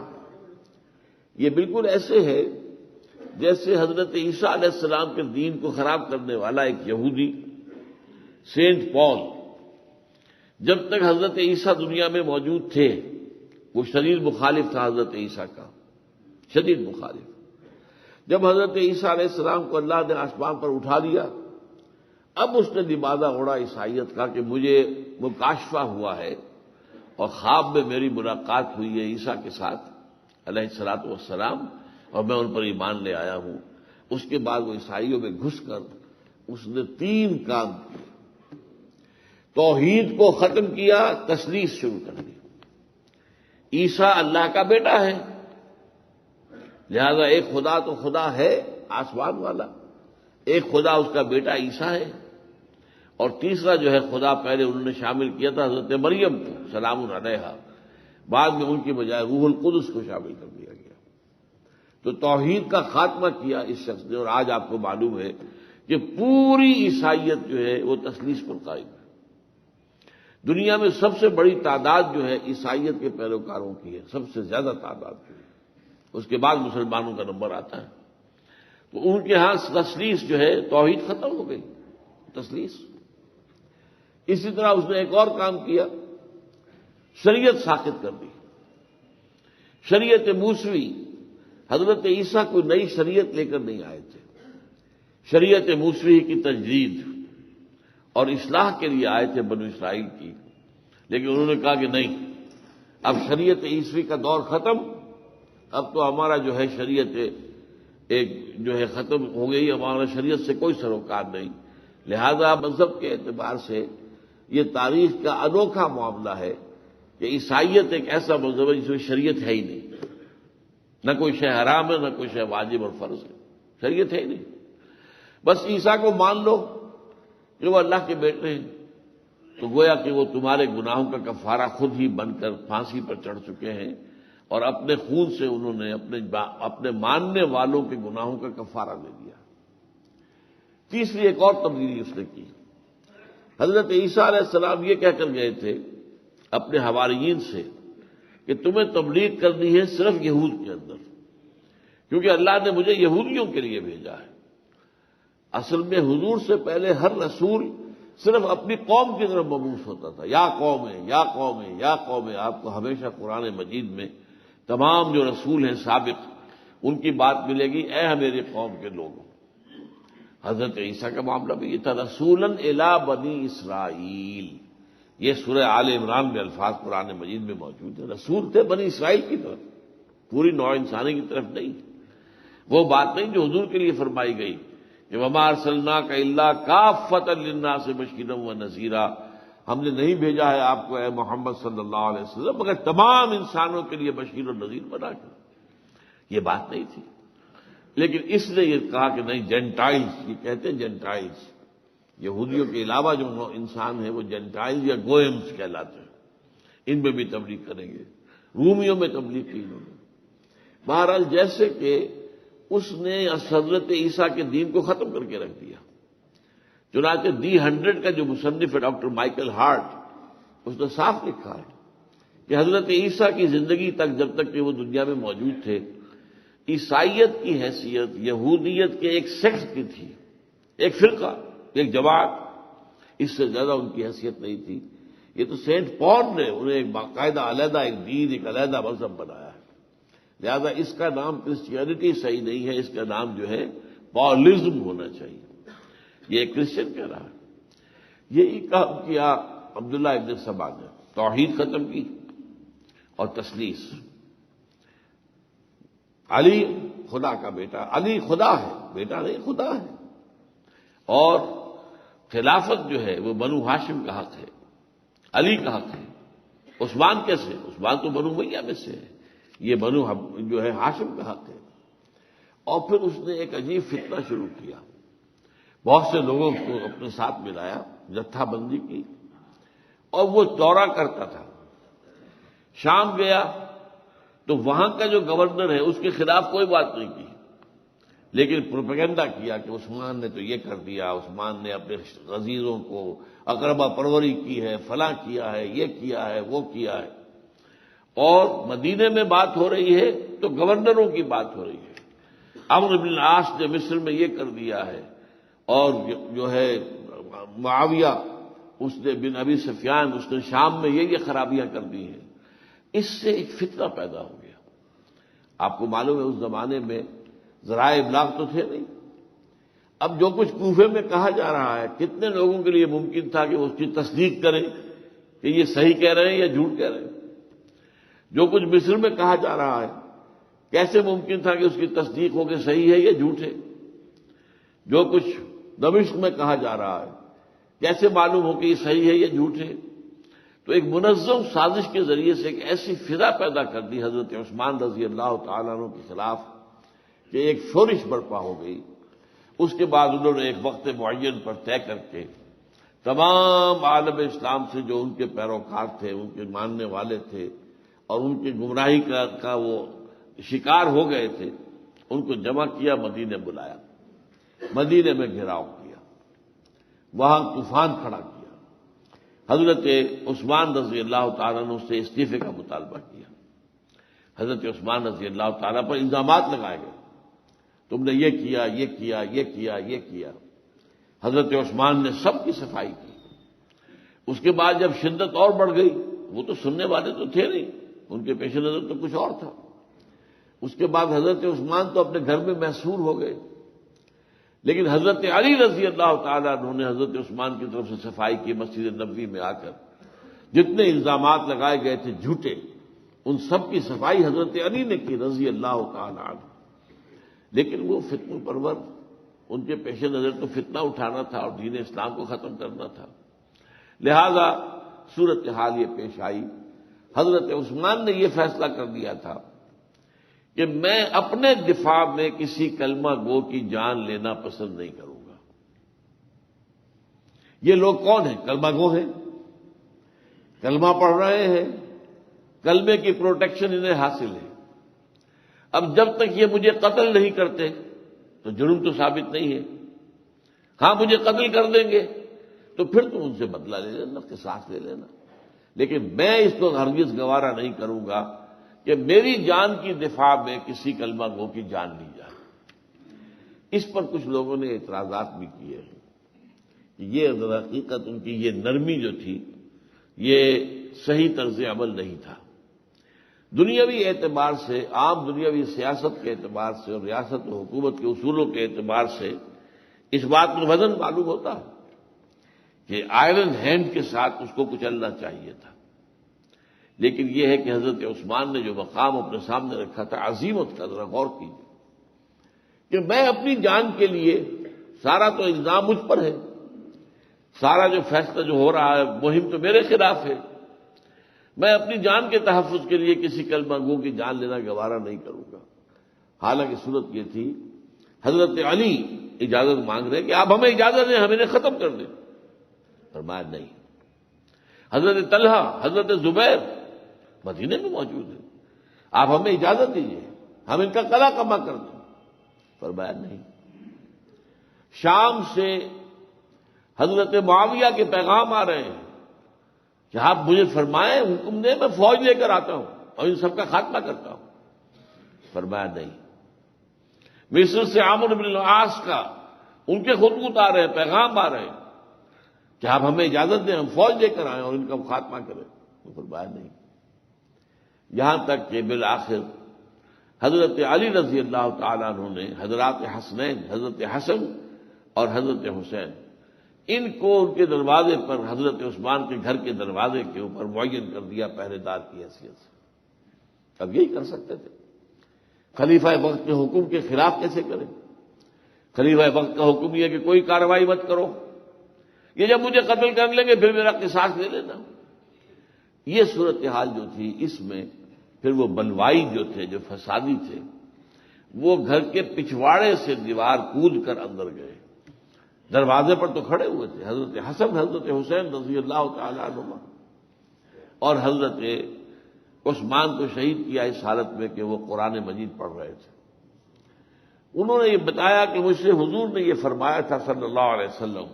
یہ بالکل ایسے ہے جیسے حضرت عیسیٰ علیہ السلام کے دین کو خراب کرنے والا ایک یہودی سینٹ پال، جب تک حضرت عیسیٰ دنیا میں موجود تھے وہ شدید مخالف تھا حضرت عیسیٰ کا، شدید مخالف. جب حضرت عیسیٰ علیہ السلام کو اللہ نے آسمان پر اٹھا لیا، اب اس نے لبادہ اوڑھا عیسائیت کا کہ مجھے مکاشفہ ہوا ہے اور خواب میں میری ملاقات ہوئی ہے عیسیٰ کے ساتھ علیہ الصلوۃ والسلام اور میں ان پر ایمان لے آیا ہوں. اس کے بعد وہ عیسائیوں میں گھس کر اس نے 3 کام کیے. توحید کو ختم کیا، تثلیث شروع کر دی. عیسیٰ اللہ کا بیٹا ہے، لہذا ایک خدا تو خدا ہے آسمان والا، ایک خدا اس کا بیٹا عیسیٰ ہے. اور تیسرا جو ہے خدا پہلے انہوں نے شامل کیا تھا حضرت مریم کو سلام علیہا، بعد میں ان کی بجائے روح القدس کو شامل کر دیا گیا. تو توحید کا خاتمہ کیا اس شخص نے. اور آج آپ کو معلوم ہے کہ پوری عیسائیت جو ہے وہ تثلیث پر قائم ہے. دنیا میں سب سے بڑی تعداد جو ہے عیسائیت کے پیروکاروں کی ہے، سب سے زیادہ تعداد جو ہے. اس کے بعد مسلمانوں کا نمبر آتا ہے. تو ان کے ہاں تثلیث جو ہے توحید ختم ہو گئی، تثلیث. اسی طرح اس نے ایک اور کام کیا، شریعت ساقط کر دی. شریعت موسوی، حضرت عیسیٰ کوئی نئی شریعت لے کر نہیں آئے تھے. شریعت موسوی کی تجدید اور اصلاح کے لیے آئے تھے بنو اسرائیل کی، لیکن انہوں نے کہا کہ نہیں، اب شریعت عیسوی کا دور ختم، اب تو ہمارا جو ہے شریعت ایک جو ہے ختم ہو گئی، ہمارا شریعت سے کوئی سروکار نہیں. لہذا مذہب کے اعتبار سے یہ تاریخ کا انوکھا معاملہ ہے کہ عیسائیت ایک ایسا مذہب ہے جس میں شریعت ہے ہی نہیں. نہ کوئی شے حرام ہے، نہ کوئی شے واجب اور فرض ہے، شریعت ہے ہی نہیں. بس عیسیٰ کو مان لو کہ وہ اللہ کے بیٹے ہیں، تو گویا کہ وہ تمہارے گناہوں کا کفارہ خود ہی بن کر پھانسی پر چڑھ چکے ہیں، اور اپنے خون سے انہوں نے اپنے ماننے والوں کے گناہوں کا کفارہ دے دیا. تیسری ایک اور تبدیلی اس نے کی. حضرت عیسیٰ علیہ السلام یہ کہہ کر گئے تھے اپنے حواریین سے کہ تمہیں تبلیغ کرنی ہے صرف یہود کے اندر، کیونکہ اللہ نے مجھے یہودیوں کے لیے بھیجا ہے. اصل میں حضور سے پہلے ہر رسول صرف اپنی قوم کی طرف مبعوث ہوتا تھا. یا قوم ہے، یا قوم ہے، یا قوم ہے. آپ کو ہمیشہ قرآن مجید میں تمام جو رسول ہیں سابق ان کی بات ملے گی، اے میری قوم کے لوگوں. حضرت عیسیٰ کا معاملہ بھی یہ تھا، رسولاً الی بنی اسرائیل. یہ سورہ آل عمران میں الفاظ قرآن مجید میں موجود ہیں. رسول تھے بنی اسرائیل کی طرف، پوری نوع انسانی کی طرف نہیں. وہ بات نہیں جو حضور کے لیے فرمائی گئی کہ وما ارسلناک الا کافۃ للناس بشیرا ونذیرا. ہم نے نہیں بھیجا ہے آپ کو اے محمد صلی اللہ علیہ وسلم مگر تمام انسانوں کے لیے بشیر و نذیر بنا کر. یہ بات نہیں تھی. لیکن اس نے یہ کہا کہ نہیں، جینٹائلز، یہ کہتے ہیں جینٹائلز، یہودیوں کے علاوہ جو انسان ہیں وہ جینٹائلز یا گوئمز کہلاتے ہیں، ان میں بھی تبلیغ کریں گے. رومیوں میں تبلیغ کی انہوں نے. بہرحال جیسے کہ اس نے حضرت عیسیٰ کے دین کو ختم کر کے رکھ دیا. چنانچہ دی 100 کا جو مصنف ہے ڈاکٹر مائیکل ہارٹ، اس نے صاف لکھا ہے کہ حضرت عیسیٰ کی زندگی تک جب تک کہ وہ دنیا میں موجود تھے، عیسائیت کی حیثیت یہودیت کے ایک سیکٹ کی تھی، ایک فرقہ، ایک جماعت. اس سے زیادہ ان کی حیثیت نہیں تھی. یہ تو سینٹ پال نے انہیں ایک باقاعدہ علیحدہ ایک دین، ایک علیحدہ مذہب بنایا ہے. لہذا اس کا نام کرسچینٹی صحیح نہیں ہے، اس کا نام جو ہے پالزم ہونا چاہیے. یہ ایک کرسچن کہہ رہا ہے. یہی کام کیا عبداللہ ابن سبا نے، توحید ختم کی اور تثلیث. علی خدا کا بیٹا، علی خدا ہے، بیٹا نہیں خدا ہے. اور خلافت جو ہے وہ بنو ہاشم کا حق ہے، علی کا حق ہے. عثمان کیسے؟ عثمان تو بنو امیہ میں سے ہے، یہ بنو جو ہے ہاشم کا حق ہے. اور پھر اس نے ایک عجیب فتنہ شروع کیا. بہت سے لوگوں کو اپنے ساتھ ملایا، جتھا بندی کی، اور وہ دورہ کرتا تھا. شام گیا تو وہاں کا جو گورنر ہے اس کے خلاف کوئی بات نہیں کی، لیکن پروپیگنڈا کیا کہ عثمان نے تو یہ کر دیا، عثمان نے اپنے عزیزوں کو اقربا پروری کی ہے، فلاں کیا ہے، یہ کیا ہے، وہ کیا ہے. اور مدینے میں بات ہو رہی ہے تو گورنروں کی بات ہو رہی ہے. عمرو بن العاص نے مصر میں یہ کر دیا ہے، اور جو ہے معاویہ اس نے بن ابی سفیان اس نے شام میں یہ خرابیاں کر دی ہیں. اس سے ایک فتنہ پیدا ہو گیا. آپ کو معلوم ہے اس زمانے میں ذرائع ابلاغ تو تھے نہیں. اب جو کچھ کوفے میں کہا جا رہا ہے، کتنے لوگوں کے لیے ممکن تھا کہ اس کی تصدیق کریں کہ یہ صحیح کہہ رہے ہیں یا جھوٹ کہہ رہے ہیں؟ جو کچھ مصر میں کہا جا رہا ہے، کیسے ممکن تھا کہ اس کی تصدیق ہو کہ صحیح ہے یا جھوٹ ہے؟ جو کچھ دمشق میں کہا جا رہا ہے، کیسے معلوم ہو کہ یہ صحیح ہے یا جھوٹ ہے؟ تو ایک منظم سازش کے ذریعے سے ایک ایسی فضا پیدا کر دی حضرت عثمان رضی اللہ تعالیٰ عنہ کے خلاف کہ ایک شورش برپا ہو گئی. اس کے بعد انہوں نے ایک وقت معین پر طے کر کے تمام عالم اسلام سے جو ان کے پیروکار تھے، ان کے ماننے والے تھے اور ان کی گمراہی کا وہ شکار ہو گئے تھے، ان کو جمع کیا، مدینے بلایا، مدینے میں گھیراؤ کیا، وہاں طوفان کھڑا کیا. حضرت عثمان رضی اللہ تعالیٰ نے اس سے استعفے کا مطالبہ کیا. حضرت عثمان رضی اللہ تعالیٰ پر الزامات لگائے گئے، تم نے یہ کیا، یہ کیا، یہ کیا، یہ کیا. حضرت عثمان نے سب کی صفائی کی. اس کے بعد جب شدت اور بڑھ گئی، وہ تو سننے والے تو تھے نہیں، ان کے پیش نظر تو کچھ اور تھا. اس کے بعد حضرت عثمان تو اپنے گھر میں محصور ہو گئے، لیکن حضرت علی رضی اللہ تعالیٰ عنہ نے حضرت عثمان کی طرف سے صفائی کی. مسجد نبوی میں آ کر جتنے الزامات لگائے گئے تھے جھوٹے، ان سب کی صفائی حضرت علی نے کی رضی اللہ تعالیٰ عنہ. لیکن وہ فتنہ پرور، ان کے پیش نظر تو فتنہ اٹھانا تھا اور دین اسلام کو ختم کرنا تھا، لہذا صورتحال یہ پیش آئی۔ حضرت عثمان نے یہ فیصلہ کر دیا تھا کہ میں اپنے دفاع میں کسی کلمہ گو کی جان لینا پسند نہیں کروں گا۔ یہ لوگ کون ہیں؟ کلمہ گو ہیں، کلمہ پڑھ رہے ہیں، کلمے کی پروٹیکشن انہیں حاصل ہے۔ اب جب تک یہ مجھے قتل نہیں کرتے تو جرم تو ثابت نہیں ہے، ہاں مجھے قتل کر دیں گے تو پھر تم ان سے بدلہ لے لینا، قصاص لے لینا، لیکن میں اس کو ہرگز گوارا نہیں کروں گا کہ میری جان کی دفاع میں کسی کلمہ گو کی جان لی جائے۔ اس پر کچھ لوگوں نے اعتراضات بھی کیے ہیں کہ یہ در حقیقت ان کی یہ نرمی جو تھی یہ صحیح طرز عمل نہیں تھا۔ دنیاوی اعتبار سے، عام دنیاوی سیاست کے اعتبار سے اور ریاست و حکومت کے اصولوں کے اعتبار سے اس بات میں وزن معلوم ہوتا ہے کہ آئرن ہینڈ کے ساتھ اس کو کچلنا چاہیے تھا، لیکن یہ ہے کہ حضرت عثمان نے جو مقام اپنے سامنے رکھا تھا عظیمت کا، ذرا غور کیجیے کہ میں اپنی جان کے لیے، سارا تو الزام مجھ پر ہے، سارا جو فیصلہ جو ہو رہا ہے مہم تو میرے خلاف ہے، میں اپنی جان کے تحفظ کے لیے کسی کلمہ گو کی جان لینا گوارا نہیں کروں گا۔ حالانکہ صورت یہ تھی حضرت علی اجازت مانگ رہے کہ آپ ہمیں اجازت دیں، ہم انہیں ختم کر دیں، فرمایا نہیں۔ حضرت طلحہ، حضرت زبیر مدینے میں موجود ہیں، آپ ہمیں اجازت دیجیے، ہم ان کا قلع کما کر دیں، فرمایا نہیں۔ شام سے حضرت معاویہ کے پیغام آ رہے ہیں کہ آپ مجھے فرمائیں، حکم دیں، میں فوج لے کر آتا ہوں اور ان سب کا خاتمہ کرتا ہوں، فرمایا نہیں۔ مصر سے عامر بن العاص کا ان کے خطوط آ رہے ہیں، پیغام آ رہے ہیں کہ آپ ہمیں اجازت دیں، ہم فوج لے کر آئیں اور ان کا خاتمہ کریں، تو فرمایا نہیں۔ یہاں تک کہ بالآخر حضرت علی رضی اللہ تعالیٰ عنہ نے حضرات حسنین، حضرت حسن اور حضرت حسین، ان کو ان کے دروازے پر، حضرت عثمان کے گھر کے دروازے کے اوپر معین کر دیا پہرے دار کی حیثیت سے۔ اب یہی کر سکتے تھے، خلیفہ وقت کے حکم کے خلاف کیسے کریں؟ خلیفہ وقت کا حکم یہ کہ کوئی کارروائی مت کرو، یہ جب مجھے قتل کر لیں گے پھر میرا قصاص لے لینا۔ یہ صورتحال جو تھی، اس میں پھر وہ بلوائی جو تھے، جو فسادی تھے، وہ گھر کے پچھواڑے سے دیوار کود کر اندر گئے، دروازے پر تو کھڑے ہوئے تھے حضرت حسن، حضرت حسین رضی اللہ تعالیٰ عنہما، اور حضرت عثمان کو شہید کیا اس حالت میں کہ وہ قرآن مجید پڑھ رہے تھے۔ انہوں نے یہ بتایا کہ مجھ سے حضور نے یہ فرمایا تھا صلی اللہ علیہ وسلم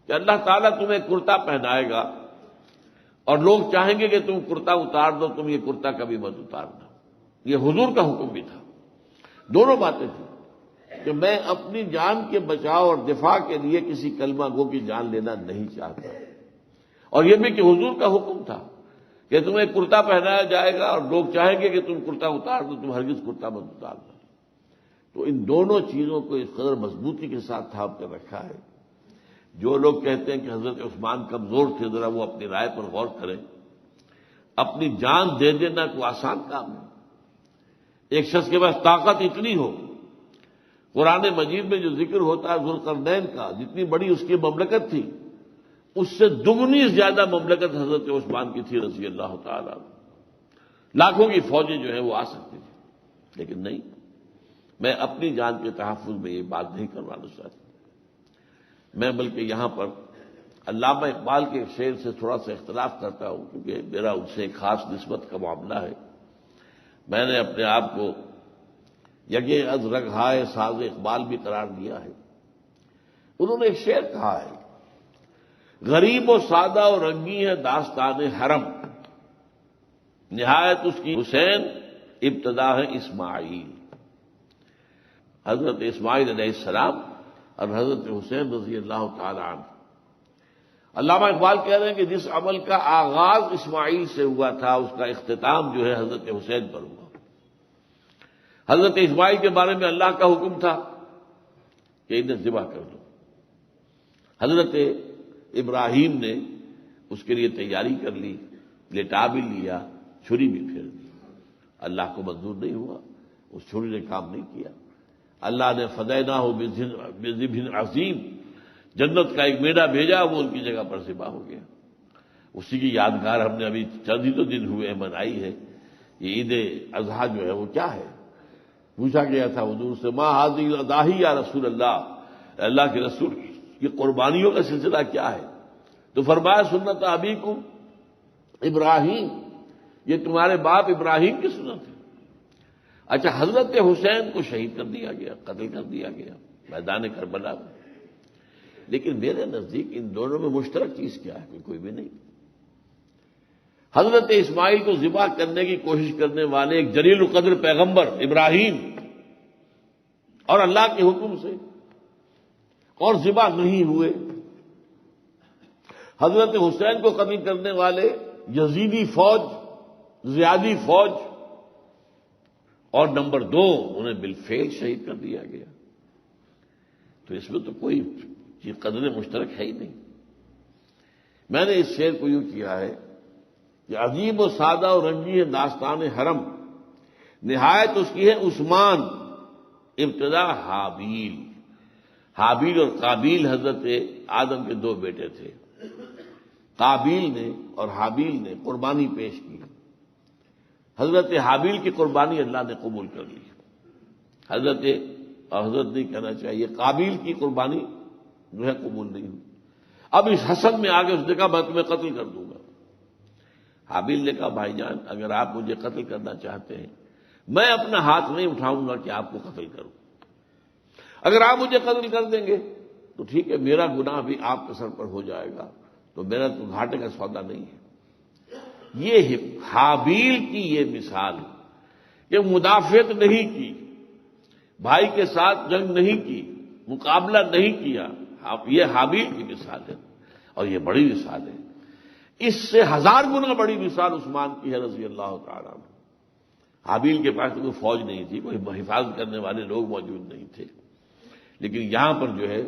کہ اللہ تعالیٰ تمہیں کرتا پہنائے گا اور لوگ چاہیں گے کہ تم کرتا اتار دو، تم یہ کرتا کبھی مت اتارنا۔ یہ حضور کا حکم بھی تھا، دونوں باتیں تھیں کہ میں اپنی جان کے بچاؤ اور دفاع کے لیے کسی کلمہ گو کی جان لینا نہیں چاہتا، اور یہ بھی کہ حضور کا حکم تھا کہ تمہیں کرتا پہنایا جائے گا اور لوگ چاہیں گے کہ تم کرتا اتار دو، تم ہرگز کرتا مت اتارنا۔ تو ان دونوں چیزوں کو اس قدر مضبوطی کے ساتھ تھام کر رکھا ہے۔ جو لوگ کہتے ہیں کہ حضرت عثمان کمزور تھے، ذرا وہ اپنی رائے پر غور کریں۔ اپنی جان دے دینا کوئی آسان کام ہے؟ ایک شخص کے پاس طاقت اتنی ہو، قرآن مجید میں جو ذکر ہوتا ہے ذوالقرنین کا، جتنی بڑی اس کی مملکت تھی اس سے دگنی زیادہ مملکت حضرت عثمان کی تھی رضی اللہ تعالیٰ، لاکھوں کی فوجیں جو ہیں وہ آ سکتی تھی، لیکن نہیں، میں اپنی جان کے تحفظ میں یہ بات نہیں کروانا چاہتا۔ میں بلکہ یہاں پر علامہ اقبال کے شعر سے تھوڑا سا اختلاف کرتا ہوں، کیونکہ میرا ان سے ایک خاص نسبت کا معاملہ ہے۔ میں نے اپنے آپ کو یگے از رگہائے ساز اقبال بھی قرار دیا ہے۔ انہوں نے ایک شعر کہا ہے، غریب و سادہ و رنگی ہے داستان حرم، نہایت اس کی حسین ابتدا ہے اسماعیل۔ حضرت اسماعیل علیہ السلام اور حضرت حسین رضی اللہ تعالی عنہ۔ علامہ اقبال کہہ رہے ہیں کہ جس عمل کا آغاز اسماعیل سے ہوا تھا اس کا اختتام جو ہے حضرت حسین پر ہوا۔ حضرت اسماعیل کے بارے میں اللہ کا حکم تھا کہ انہیں ذبح کر دو، حضرت ابراہیم نے اس کے لیے تیاری کر لی، لٹا بھی لیا، چھری بھی پھیر دی، اللہ کو منظور نہیں ہوا، اس چھری نے کام نہیں کیا۔ اللہ نے فدیناہ بذبح عظیم، جنت کا ایک میڑا بھیجا، وہ ان کی جگہ پر ذبح ہو گیا۔ اسی کی یادگار ہم نے ابھی چند ہی تو دن ہوئے منائی ہے۔ یہ عید اضحیٰ جو ہے وہ کیا ہے؟ پوچھا گیا تھا حضور سے، ما ھذہ الاضاحی یا رسول اللہ، اللہ کے رسول یہ قربانیوں کا سلسلہ کیا ہے؟ تو فرمایا سنت ابیکم ابراہیم، یہ تمہارے باپ ابراہیم کی سنت ہے۔ اچھا، حضرت حسین کو شہید کر دیا گیا، قتل کر دیا گیا میدان کربلا میں، لیکن میرے نزدیک ان دونوں میں مشترک چیز کیا ہے؟ کوئی بھی نہیں۔ حضرت اسماعیل کو ذبح کرنے کی کوشش کرنے والے ایک جلیل القدر پیغمبر ابراہیم، اور اللہ کے حکم سے، اور ذبح نہیں ہوئے۔ حضرت حسین کو قتل کرنے والے یزیدی فوج، زیادی فوج، اور نمبر 2 انہیں بالفعل شہید کر دیا گیا۔ تو اس میں تو کوئی قدر مشترک ہے ہی نہیں۔ میں نے اس شعر کو یوں کیا ہے کہ عجیب و سادہ اور رنگی ہے داستان حرم، نہایت اس کی ہے عثمان، ابتدا حابیل۔ حابیل اور قابیل حضرت آدم کے 2 بیٹے تھے۔ قابیل نے اور حابیل نے قربانی پیش کی۔ حضرت حابیل کی قربانی اللہ نے قبول کر لی، حضرت نہیں کہنا چاہیے، قابیل کی قربانی جو ہے قبول نہیں ہوئی۔ اب اس حسد میں آگے اس نے کہا میں تمہیں قتل کر دوں گا۔ حابیل نے کہا بھائی جان، اگر آپ مجھے قتل کرنا چاہتے ہیں، میں اپنا ہاتھ نہیں اٹھاؤں گا کہ آپ کو قتل کروں۔ اگر آپ مجھے قتل کر دیں گے تو ٹھیک ہے، میرا گناہ بھی آپ کے سر پر ہو جائے گا، تو میرا تو گھاٹے کا سودا نہیں ہے۔ یہ حابیل کی یہ مثال کہ مدافعت نہیں کی، بھائی کے ساتھ جنگ نہیں کی، مقابلہ نہیں کیا، یہ حابیل کی مثال ہے، اور یہ بڑی مثال ہے۔ اس سے 1000 گنا بڑی مثال عثمان کی ہے رضی اللہ تعالیٰ عنہ۔ حابیل کے پاس کوئی فوج نہیں تھی، کوئی حفاظت کرنے والے لوگ موجود نہیں تھے، لیکن یہاں پر جو ہے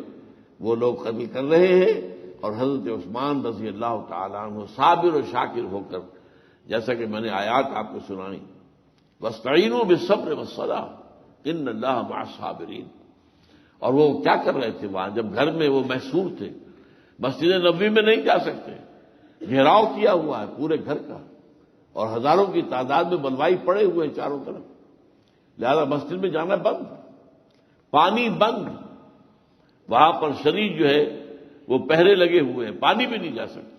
وہ لوگ قتل کر رہے ہیں، اور حضرت عثمان رضی اللہ تعالیٰ عنہ صابر و شاکر ہو کر، جیسا کہ میں نے آیات آپ کو سنائی، وَاسْتَعِینُوا بِالصَّبْرِ وَالصَّلَاةِ إِنَّ اللَّهَ مَعَ الصَّابِرِينَ۔ اور وہ کیا کر رہے تھے وہاں؟ جب گھر میں وہ محصور تھے، مسجد نبوی میں نہیں جا سکتے، گھیراؤ کیا ہوا ہے پورے گھر کا، اور ہزاروں کی تعداد میں بلوائی پڑے ہوئے ہیں چاروں طرف، لہذا مسجد میں جانا بند، پانی بند، وہاں پر شدید جو ہے وہ پہرے لگے ہوئے ہیں، پانی بھی نہیں جا سکتے،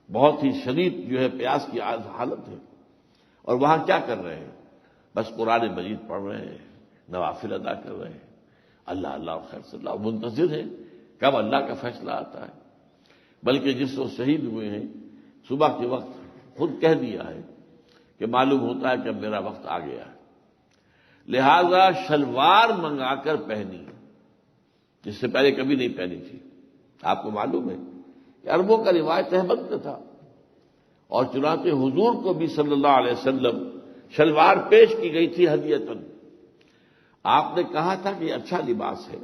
بہت ہی شدید جو ہے پیاس کی حالت ہے، اور وہاں کیا کر رہے ہیں؟ بس قرآن مجید پڑھ رہے ہیں، نوافل ادا کر رہے ہیں، اللہ اللہ خیر صلی اللہ، منتظر ہیں کب اللہ کا فیصلہ آتا ہے۔ بلکہ جس وہ شہید ہوئے ہیں صبح کے وقت خود کہہ دیا ہے کہ معلوم ہوتا ہے کہ اب میرا وقت آ گیا ہے، لہذا شلوار منگا کر پہنی، جس سے پہلے کبھی نہیں پہنی تھی۔ آپ کو معلوم ہے کہ عربوں کا روایت تہمت کا تھا، اور چنانچہ حضور کو بھی صلی اللہ علیہ وسلم شلوار پیش کی گئی تھی ہدیۃً۔ آپ نے کہا تھا کہ یہ اچھا لباس ہے،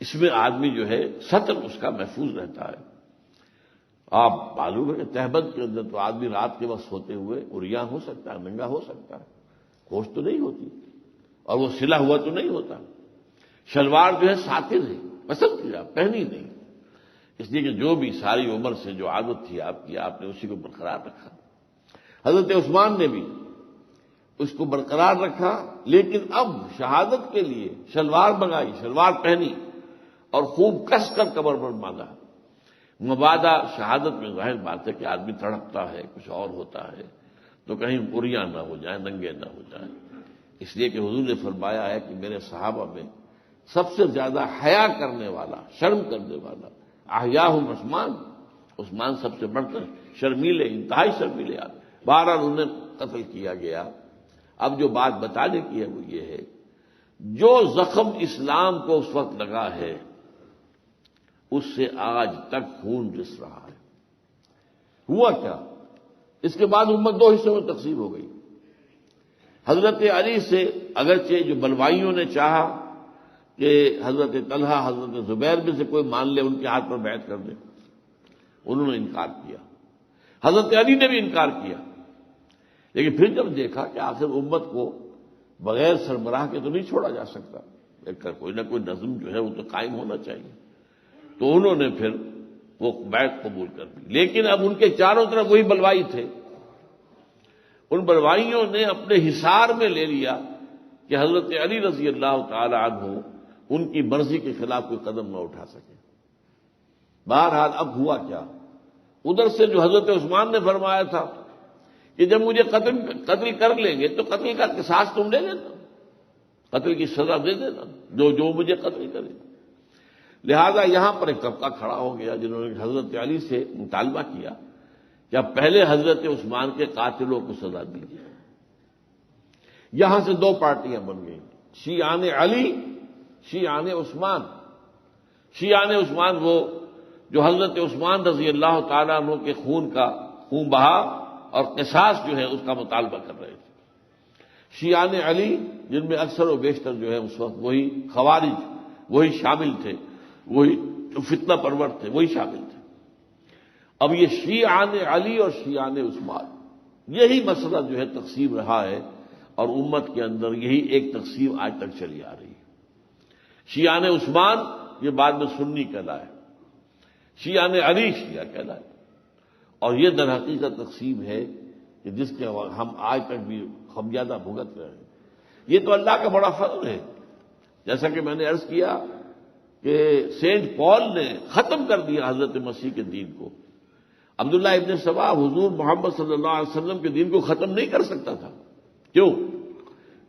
اس میں آدمی جو ہے ستر اس کا محفوظ رہتا ہے۔ آپ معلوم ہے کہ تہبند کے اندر تو آدمی رات کے وقت سوتے ہوئے عریاں ہو سکتا ہے، ننگا ہو سکتا ہے، ہوش تو نہیں ہوتی، اور وہ سلا ہوا تو نہیں ہوتا۔ شلوار جو ہے ساتر ہے، پسند کیا، پہنی نہیں، اس لیے کہ جو بھی ساری عمر سے جو عادت تھی آپ کی، آپ نے اسی کو برقرار رکھا۔ حضرت عثمان نے بھی اس کو برقرار رکھا، لیکن اب شہادت کے لیے شلوار منگائی، شلوار پہنی، اور خوب کس کر کمر پر باندھا۔ مبادا شہادت میں ظاہر بات ہے کہ آدمی تڑپتا ہے، کچھ اور ہوتا ہے، تو کہیں عریاں نہ ہو جائیں، ننگے نہ ہو جائیں، اس لیے کہ حضور نے فرمایا ہے کہ میرے صحابہ میں سب سے زیادہ حیا کرنے والا، شرم کرنے والا احیاہم عثمان سب سے بڑھ کر شرمیلے، انتہائی شرمیلے آدمی۔ بہرحال انہیں قتل کیا گیا۔ اب جو بات بتانے کی ہے وہ یہ ہے، جو زخم اسلام کو اس وقت لگا ہے اس سے آج تک خون رس رہا ہے۔ ہوا کیا؟ اس کے بعد امت 2 حصوں میں تقسیم ہو گئی۔ حضرت علی سے اگرچہ جو بلوائیوں نے چاہا کہ حضرت طلحہ، حضرت زبیر میں سے کوئی مان لے، ان کے ہاتھ پر بیعت کر دے، انہوں نے انکار کیا، حضرت علی نے بھی انکار کیا، لیکن پھر جب دیکھا کہ آخر امت کو بغیر سربراہ کے تو نہیں چھوڑا جا سکتا، کوئی نہ کوئی نظم جو ہے وہ تو قائم ہونا چاہیے۔ تو انہوں نے پھر وہ بیعت قبول کر دی، لیکن اب ان کے چاروں طرف وہی بلوائی تھے۔ ان بلوائیوں نے اپنے حصار میں لے لیا کہ حضرت علی رضی اللہ تعالی عنہ ان کی مرضی کے خلاف کوئی قدم نہ اٹھا سکے۔ بہرحال اب ہوا کیا، ادھر سے جو حضرت عثمان نے فرمایا تھا کہ جب مجھے قتل کر لیں گے تو قتل کا قصاص تم لے لینا، قتل کی سزا دے دینا جو مجھے قتل کرے۔ لہذا یہاں پر ایک طبقہ کھڑا ہو گیا جنہوں نے حضرت علی سے مطالبہ کیا کہ اب پہلے حضرت عثمان کے قاتلوں کو سزا دیجیے۔ یہاں سے دو پارٹیاں بن گئیں، شیعان علی، شیعان عثمان۔ شیعان عثمان وہ جو حضرت عثمان رضی اللہ تعالیٰ عنہ کے خون بہا اور قصاص جو ہے اس کا مطالبہ کر رہے تھے۔ شیعان علی جن میں اکثر و بیشتر جو ہے اس وقت وہی خوارج وہی شامل تھے، وہی جو فتنہ پرور تھے وہی شامل تھے۔ اب یہ شیعان علی اور شیعان عثمان، یہی مسئلہ جو ہے تقسیم رہا ہے، اور امت کے اندر یہی ایک تقسیم آج تک چلی آ رہی ہے۔ شیعان عثمان یہ بعد میں سنی کہلائے، شیعان علی شیعہ کہلائے، اور یہ در حقیقت تقسیم ہے کہ جس کے ہم آج تک بھی خمیازہ بھگت رہے ہیں۔ یہ تو اللہ کا بڑا فضل ہے، جیسا کہ میں نے عرض کیا کہ سینٹ پال نے ختم کر دیا حضرت مسیح کے دین کو۔ عبداللہ ابن سبا حضور محمد صلی اللہ علیہ وسلم کے دین کو ختم نہیں کر سکتا تھا۔ کیوں؟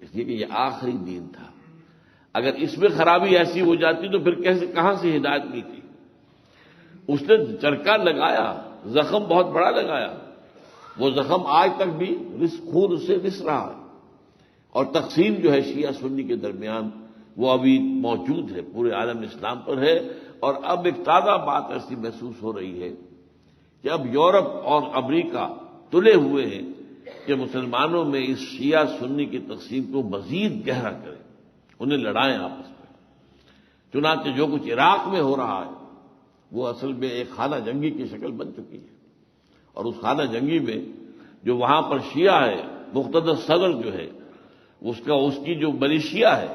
اس لیے کہ یہ آخری دین تھا، اگر اس میں خرابی ایسی ہو جاتی تو پھر کہاں سے ہدایت کی تھی؟ اس نے چرکا لگایا، زخم بہت بڑا لگایا، وہ زخم آج تک بھی خون سے رس رہا ہے، اور تقسیم جو ہے شیعہ سنی کے درمیان وہ ابھی موجود ہے، پورے عالم اسلام پر ہے۔ اور اب ایک تازہ بات ایسی محسوس ہو رہی ہے کہ اب یورپ اور امریکہ تلے ہوئے ہیں کہ مسلمانوں میں اس شیعہ سنی کی تقسیم کو مزید گہرا کریں، انہیں لڑائیں آپس میں۔ چنانچہ جو کچھ عراق میں ہو رہا ہے وہ اصل میں ایک خانہ جنگی کی شکل بن چکی ہے، اور اس خانہ جنگی میں جو وہاں پر شیعہ ہے، مقتدر صدر جو ہے اس کی جو ملیشیا ہے،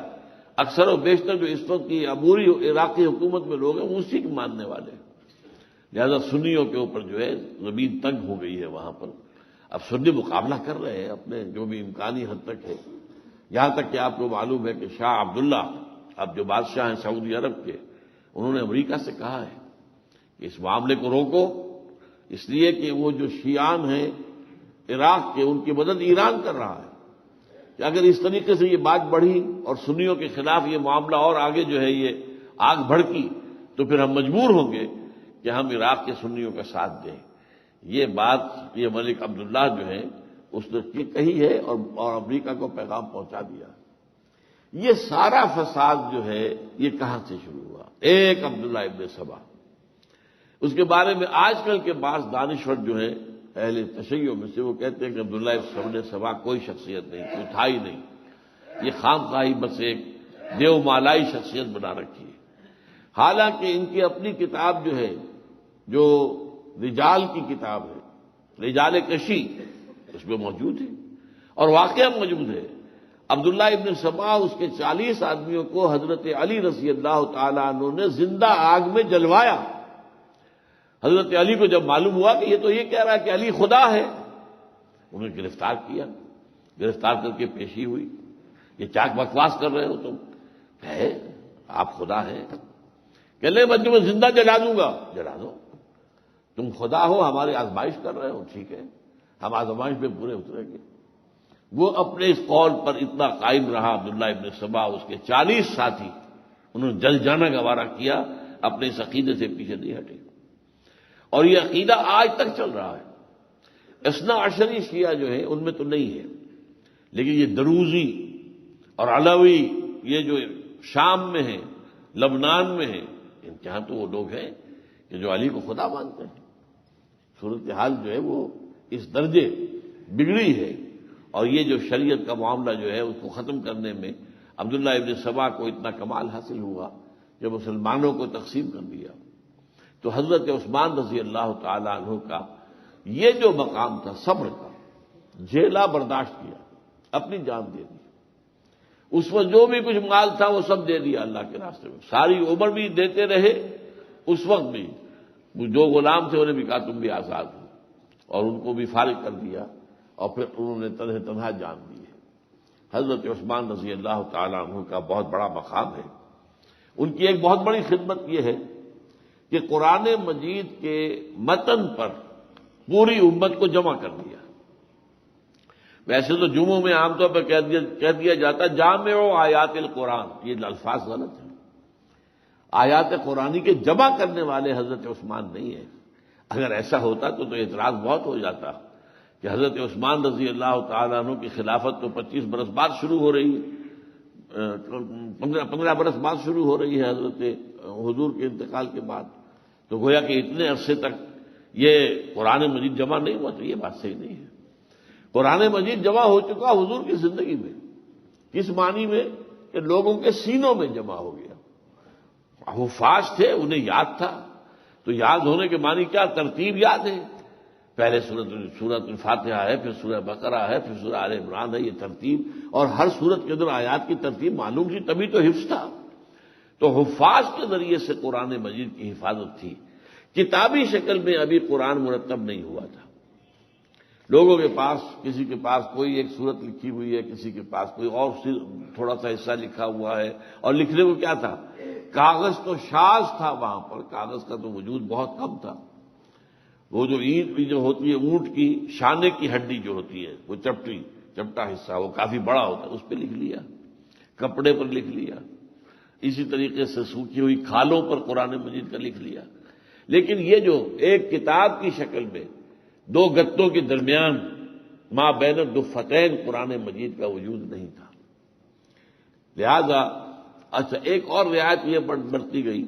اکثر و بیشتر جو اس وقت کی عبوری عراقی حکومت میں لوگ ہیں وہ اسی کے ماننے والے ہیں۔ لہذا سنیوں کے اوپر جو ہے زمین تنگ ہو گئی ہے وہاں پر۔ اب سنی مقابلہ کر رہے ہیں اپنے جو بھی امکانی حد تک ہے، یہاں تک کہ آپ کو معلوم ہے کہ شاہ عبداللہ اب جو بادشاہ ہیں سعودی عرب کے، انہوں نے امریکہ سے کہا ہے کہ اس معاملے کو روکو، اس لیے کہ وہ جو شیعان ہیں عراق کے، ان کی مدد ایران کر رہا ہے، کہ اگر اس طریقے سے یہ بات بڑھی اور سنیوں کے خلاف یہ معاملہ اور آگے جو ہے یہ آگ بھڑکی تو پھر ہم مجبور ہوں گے کہ ہم عراق کے سنیوں کا ساتھ دیں۔ یہ بات یہ ملک عبداللہ جو ہے اس نے کہی ہے اور امریکہ کو پیغام پہنچا دیا۔ یہ سارا فساد جو ہے یہ کہاں سے شروع ہوا؟ ایک عبداللہ ابن سبا، اس کے بارے میں آج کل کے بعض دانشور جو ہیں اہل تشیع میں سے وہ کہتے ہیں کہ عبداللہ ابن سبا کوئی شخصیت نہیں، کوئی تھا ہی نہیں، یہ خام خواہی بس ایک دیو مالائی شخصیت بنا رکھی ہے۔ حالانکہ ان کی اپنی کتاب جو ہے، جو رجال کی کتاب ہے، رجال کشی، اس میں موجود ہے اور واقعہ موجود ہے۔ عبداللہ ابن سبا اس کے 40 آدمیوں کو حضرت علی رضی اللہ تعالیٰ عنہ نے زندہ آگ میں جلوایا۔ حضرت علی کو جب معلوم ہوا کہ یہ تو یہ کہہ رہا ہے کہ علی خدا ہے، انہیں گرفتار کیا، گرفتار کر کے پیشی ہوئی۔ یہ چاک بکواس کر رہے ہو تم، کہے آپ خدا ہیں، کہ لے میں تمہیں زندہ جلا دوں گا، جلا دو، تم خدا ہو، ہماری آزمائش کر رہے ہو، ٹھیک ہے ہم آزمائش میں پورے اتریں گے۔ وہ اپنے اس قول پر اتنا قائم رہا عبداللہ ابن سبا، اس کے 40 ساتھی، انہوں نے جل جانا گوارا کیا، اپنے اس عقیدے سے پیچھے نہیں ہٹے، اور یہ عقیدہ آج تک چل رہا ہے۔ اثنا عشری شیعہ جو ہے ان میں تو نہیں ہے، لیکن یہ دروزی اور علوی یہ جو شام میں ہیں، لبنان میں ہیں، ان کے ہاں تو وہ لوگ ہیں کہ جو علی کو خدا مانتے ہیں۔ صورتحال جو ہے وہ اس درجے بگڑی ہے، اور یہ جو شریعت کا معاملہ جو ہے اس کو ختم کرنے میں عبداللہ ابن سبا کو اتنا کمال حاصل ہوا کہ مسلمانوں کو تقسیم کر دیا۔ تو حضرت عثمان رضی اللہ تعالی عنہ کا یہ جو مقام تھا صبر کا، جھیلا، برداشت کیا، اپنی جان دے دی، اس وقت جو بھی کچھ مال تھا وہ سب دے دیا اللہ کے راستے میں، ساری عمر بھی دیتے رہے، اس وقت بھی جو غلام تھے انہیں بھی کہا تم بھی آزاد ہو، اور ان کو بھی فارغ کر دیا، اور پھر انہوں نے تنہا جان دی ہے۔ حضرت عثمان رضی اللہ تعالیٰ عنہ کا بہت بڑا مقام ہے۔ ان کی ایک بہت بڑی خدمت یہ ہے کہ قرآن مجید کے متن پر پوری امت کو جمع کر دیا۔ ویسے تو جمعوں میں عام طور پر کہہ دیا جاتا جامع آیات القرآن، یہ الفاظ غلط ہیں۔ آیات قرآنی کے جمع کرنے والے حضرت عثمان نہیں ہیں۔ اگر ایسا ہوتا تو اعتراض بہت ہو جاتا کہ حضرت عثمان رضی اللہ تعالیٰ عنہ کی خلافت تو 25 برس بعد شروع ہو رہی ہے، 15 برس بعد شروع ہو رہی ہے حضرت حضور کے انتقال کے بعد، تو گویا کہ اتنے عرصے تک یہ قرآن مجید جمع نہیں ہوا، تو یہ بات صحیح نہیں ہے۔ قرآن مجید جمع ہو چکا حضور کی زندگی میں، کس معنی میں کہ لوگوں کے سینوں میں جمع ہو گیا۔ حفاظ تھے، انہیں یاد تھا، تو یاد ہونے کے معنی کیا؟ ترتیب یاد ہے، پہلے سورۃ الفاتحہ ہے، پھر سورہ بقرہ ہے، پھر سورہ آل عمران ہے، یہ ترتیب، اور ہر سورت کے اندر آیات کی ترتیب معلوم تھی، تبھی تو حفظ تھا۔ تو حفاظ کے ذریعے سے قرآن مجید کی حفاظت تھی۔ کتابی شکل میں ابھی قرآن مرتب نہیں ہوا تھا، لوگوں کے پاس، کسی کے پاس کوئی ایک سورت لکھی ہوئی ہے، کسی کے پاس کوئی اور تھوڑا سا حصہ لکھا ہوا ہے، اور لکھنے کو کیا تھا؟ کاغذ تو شاذ تھا، وہاں پر کاغذ کا تو وجود بہت کم تھا۔ وہ جو اینٹ بھی جو ہوتی ہے، اونٹ کی شانے کی ہڈی جو ہوتی ہے، وہ چپٹا حصہ، وہ کافی بڑا ہوتا ہے، اس پہ لکھ لیا، کپڑے پر لکھ لیا، اسی طریقے سے سوکھی ہوئی کھالوں پر قرآن مجید کا لکھ لیا۔ لیکن یہ جو ایک کتاب کی شکل میں دو گتوں کے درمیان ما بین الدفتین قرآن مجید کا وجود نہیں تھا۔ لہذا اچھا ایک اور رعایت یہ بڑھتی گئی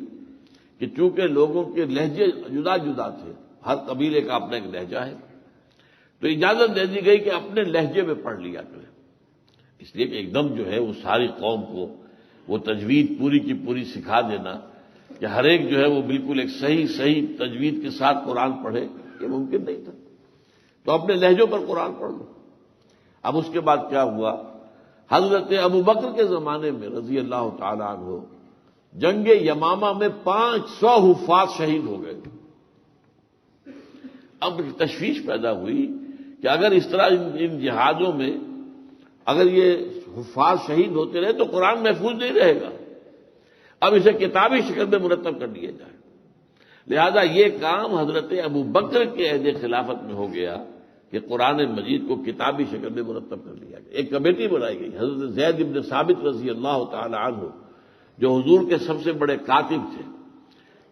کہ چونکہ لوگوں کے لہجے جدا جدا تھے، ہر قبیلے کا اپنا ایک لہجہ ہے، تو اجازت دے دی گئی کہ اپنے لہجے میں پڑھ لیا کریں، اس لیے کہ ایک دم جو ہے وہ ساری قوم کو وہ تجوید پوری کی پوری سکھا دینا کہ ہر ایک جو ہے وہ بالکل ایک صحیح تجوید کے ساتھ قرآن پڑھے، یہ ممکن نہیں تھا۔ تو اپنے لہجوں پر قرآن پڑھ لو۔ اب اس کے بعد کیا ہوا؟ حضرت ابو بکر کے زمانے میں رضی اللہ تعالیٰ عنہ جنگ یمامہ میں 500 حفاظ شہید ہو گئے۔ اب تشویش پیدا ہوئی کہ اگر اس طرح ان جہادوں میں اگر یہ حفاظ شہید ہوتے رہے تو قرآن محفوظ نہیں رہے گا، اب اسے کتابی شکل میں مرتب کر دیا جائے۔ لہذا یہ کام حضرت ابو بکر کے عہد خلافت میں ہو گیا کہ قرآن مجید کو کتابی شکل میں مرتب کر دیا گیا۔ ایک کمیٹی بنائی گئی، حضرت زید بن ثابت رضی اللہ تعالی عنہ جو حضور کے سب سے بڑے کاتب تھے،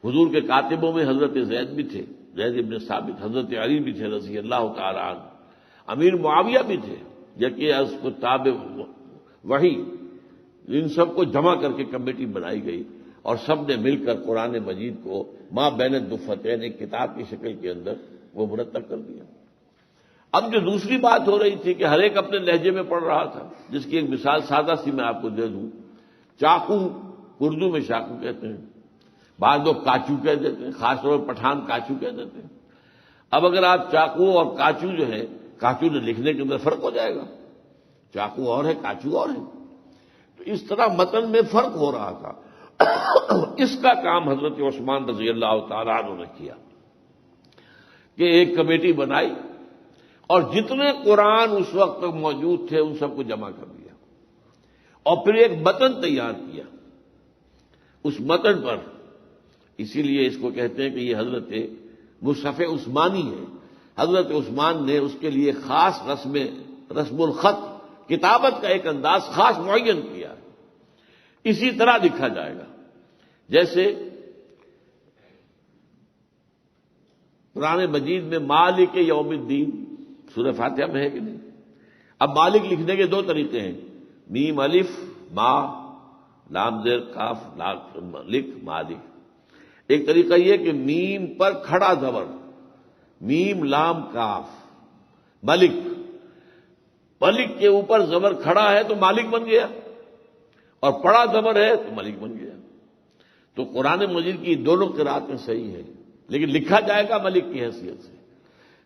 حضور کے کاتبوں میں حضرت زید بھی تھے، زید بن ثابت، حضرت علی بھی تھے رضی اللہ تعالی عنہ، امیر معاویہ بھی تھے، جبکہ از کتاب وحی، ان سب کو جمع کر کے کمیٹی بنائی گئی، اور سب نے مل کر قرآن مجید کو ما بین الدفتین ایک کتاب کی شکل کے اندر وہ مرتب کر دیا۔ اب جو دوسری بات ہو رہی تھی کہ ہر ایک اپنے لہجے میں پڑھ رہا تھا، جس کی ایک مثال سادہ سی میں آپ کو دے دوں، چاقو، اردو میں چاقو کہتے ہیں، بعض لوگ کاچو کہہ دیتے ہیں، خاص طور پر پٹھان کاچو کہہ دیتے ہیں۔ اب اگر آپ چاقو اور کاچو جو ہے، کاچو نے لکھنے کے اندر فرق ہو جائے گا، چاقو اور ہے، کاچو اور ہے، تو اس طرح متن میں فرق ہو رہا تھا۔ اس کا کام حضرت عثمان رضی اللہ تعالیٰ عنہ نے کیا کہ ایک کمیٹی بنائی اور جتنے قرآن اس وقت تک موجود تھے ان سب کو جمع کر دیا، اور پھر ایک متن تیار کیا۔ اس متن پر، اسی لیے اس کو کہتے ہیں کہ یہ حضرت مصحف عثمانی ہے، حضرت عثمان نے اس کے لیے خاص رسم الخط، کتابت کا ایک انداز خاص معین کیا ہے۔ اسی طرح لکھا جائے گا جیسے قرآن مجید میں مالک یوم الدین سورہ فاتحہ میں ہے کہ نہیں؟ اب مالک لکھنے کے دو طریقے ہیں، میم الف ما لام زیر کاف لکھ مالک۔ ایک طریقہ یہ کہ میم پر کھڑا زبر، میم لام کاف ملک، ملک کے اوپر زبر کھڑا ہے تو مالک بن گیا، اور پڑا زبر ہے تو ملک بن گیا۔ تو قرآن مجید کی دونوں قرأتیں صحیح ہیں، لیکن لکھا جائے گا ملک کی حیثیت سے،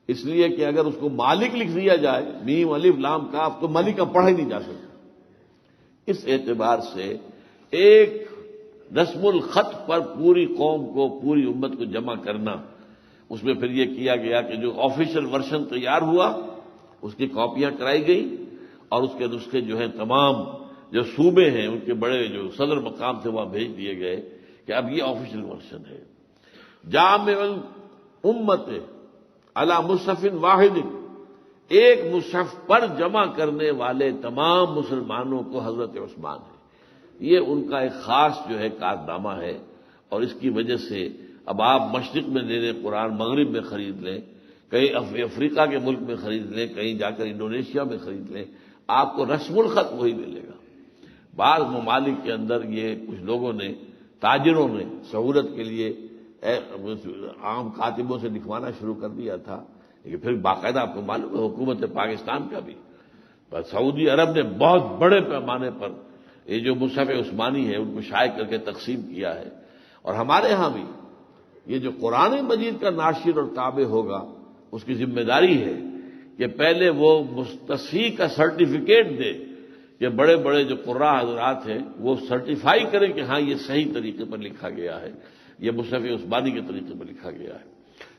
اس لیے کہ اگر اس کو مالک لکھ دیا جائے میم الف لام کاف تو ملک اب پڑھا ہی نہیں جا سکتا، اس اعتبار سے ایک رسم الخط پر پوری قوم کو، پوری امت کو جمع کرنا، اس میں پھر یہ کیا گیا کہ جو آفیشیل ورژن تیار ہوا اس کی کاپیاں کرائی گئی اور اس کے نسخے جو ہیں تمام جو صوبے ہیں ان کے بڑے جو صدر مقام تھے وہاں بھیج دیے گئے کہ اب یہ آفیشیل ورژن ہے۔ جامع الامت علی مصحف واحد، ایک مصحف پر جمع کرنے والے تمام مسلمانوں کو حضرت عثمان ہے۔ یہ ان کا ایک خاص جو ہے کارنامہ ہے، اور اس کی وجہ سے اب آپ مشرق میں لے لیں قرآن، مغرب میں خرید لیں، کہیں افریقہ کے ملک میں خرید لیں، کہیں جا کر انڈونیشیا میں خرید لیں، آپ کو رسم الخط وہی ملے گا۔ بعض ممالک کے اندر یہ کچھ لوگوں نے، تاجروں نے سہولت کے لیے عام کاتبوں سے لکھوانا شروع کر دیا تھا، لیکن پھر باقاعدہ آپ کو معلوم ہے حکومت پاکستان کا بھی، پر سعودی عرب نے بہت بڑے پیمانے پر یہ جو مصحف عثمانی ہے ان کو شائع کر کے تقسیم کیا ہے۔ اور ہمارے ہاں بھی یہ جو قرآن مجید کا ناشر اور تابع ہوگا اس کی ذمہ داری ہے کہ پہلے وہ تصحیح کا سرٹیفکیٹ دے، کہ بڑے بڑے جو قراء حضرات ہیں وہ سرٹیفائی کریں کہ ہاں یہ صحیح طریقے پر لکھا گیا ہے، یہ مصحف عثمانی کے طریقے پر لکھا گیا ہے۔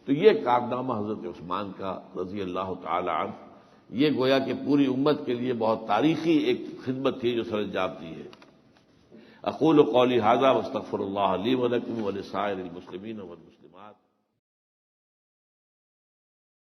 تو یہ کارنامہ حضرت عثمان کا رضی اللہ تعالی عنہ، یہ گویا کہ پوری امت کے لیے بہت تاریخی ایک خدمت تھی جو سر انجام دی ہے۔ اقول قولی ھذا واستغفر اللہ لی ولکم ولسائر المسلمین والمسلمات۔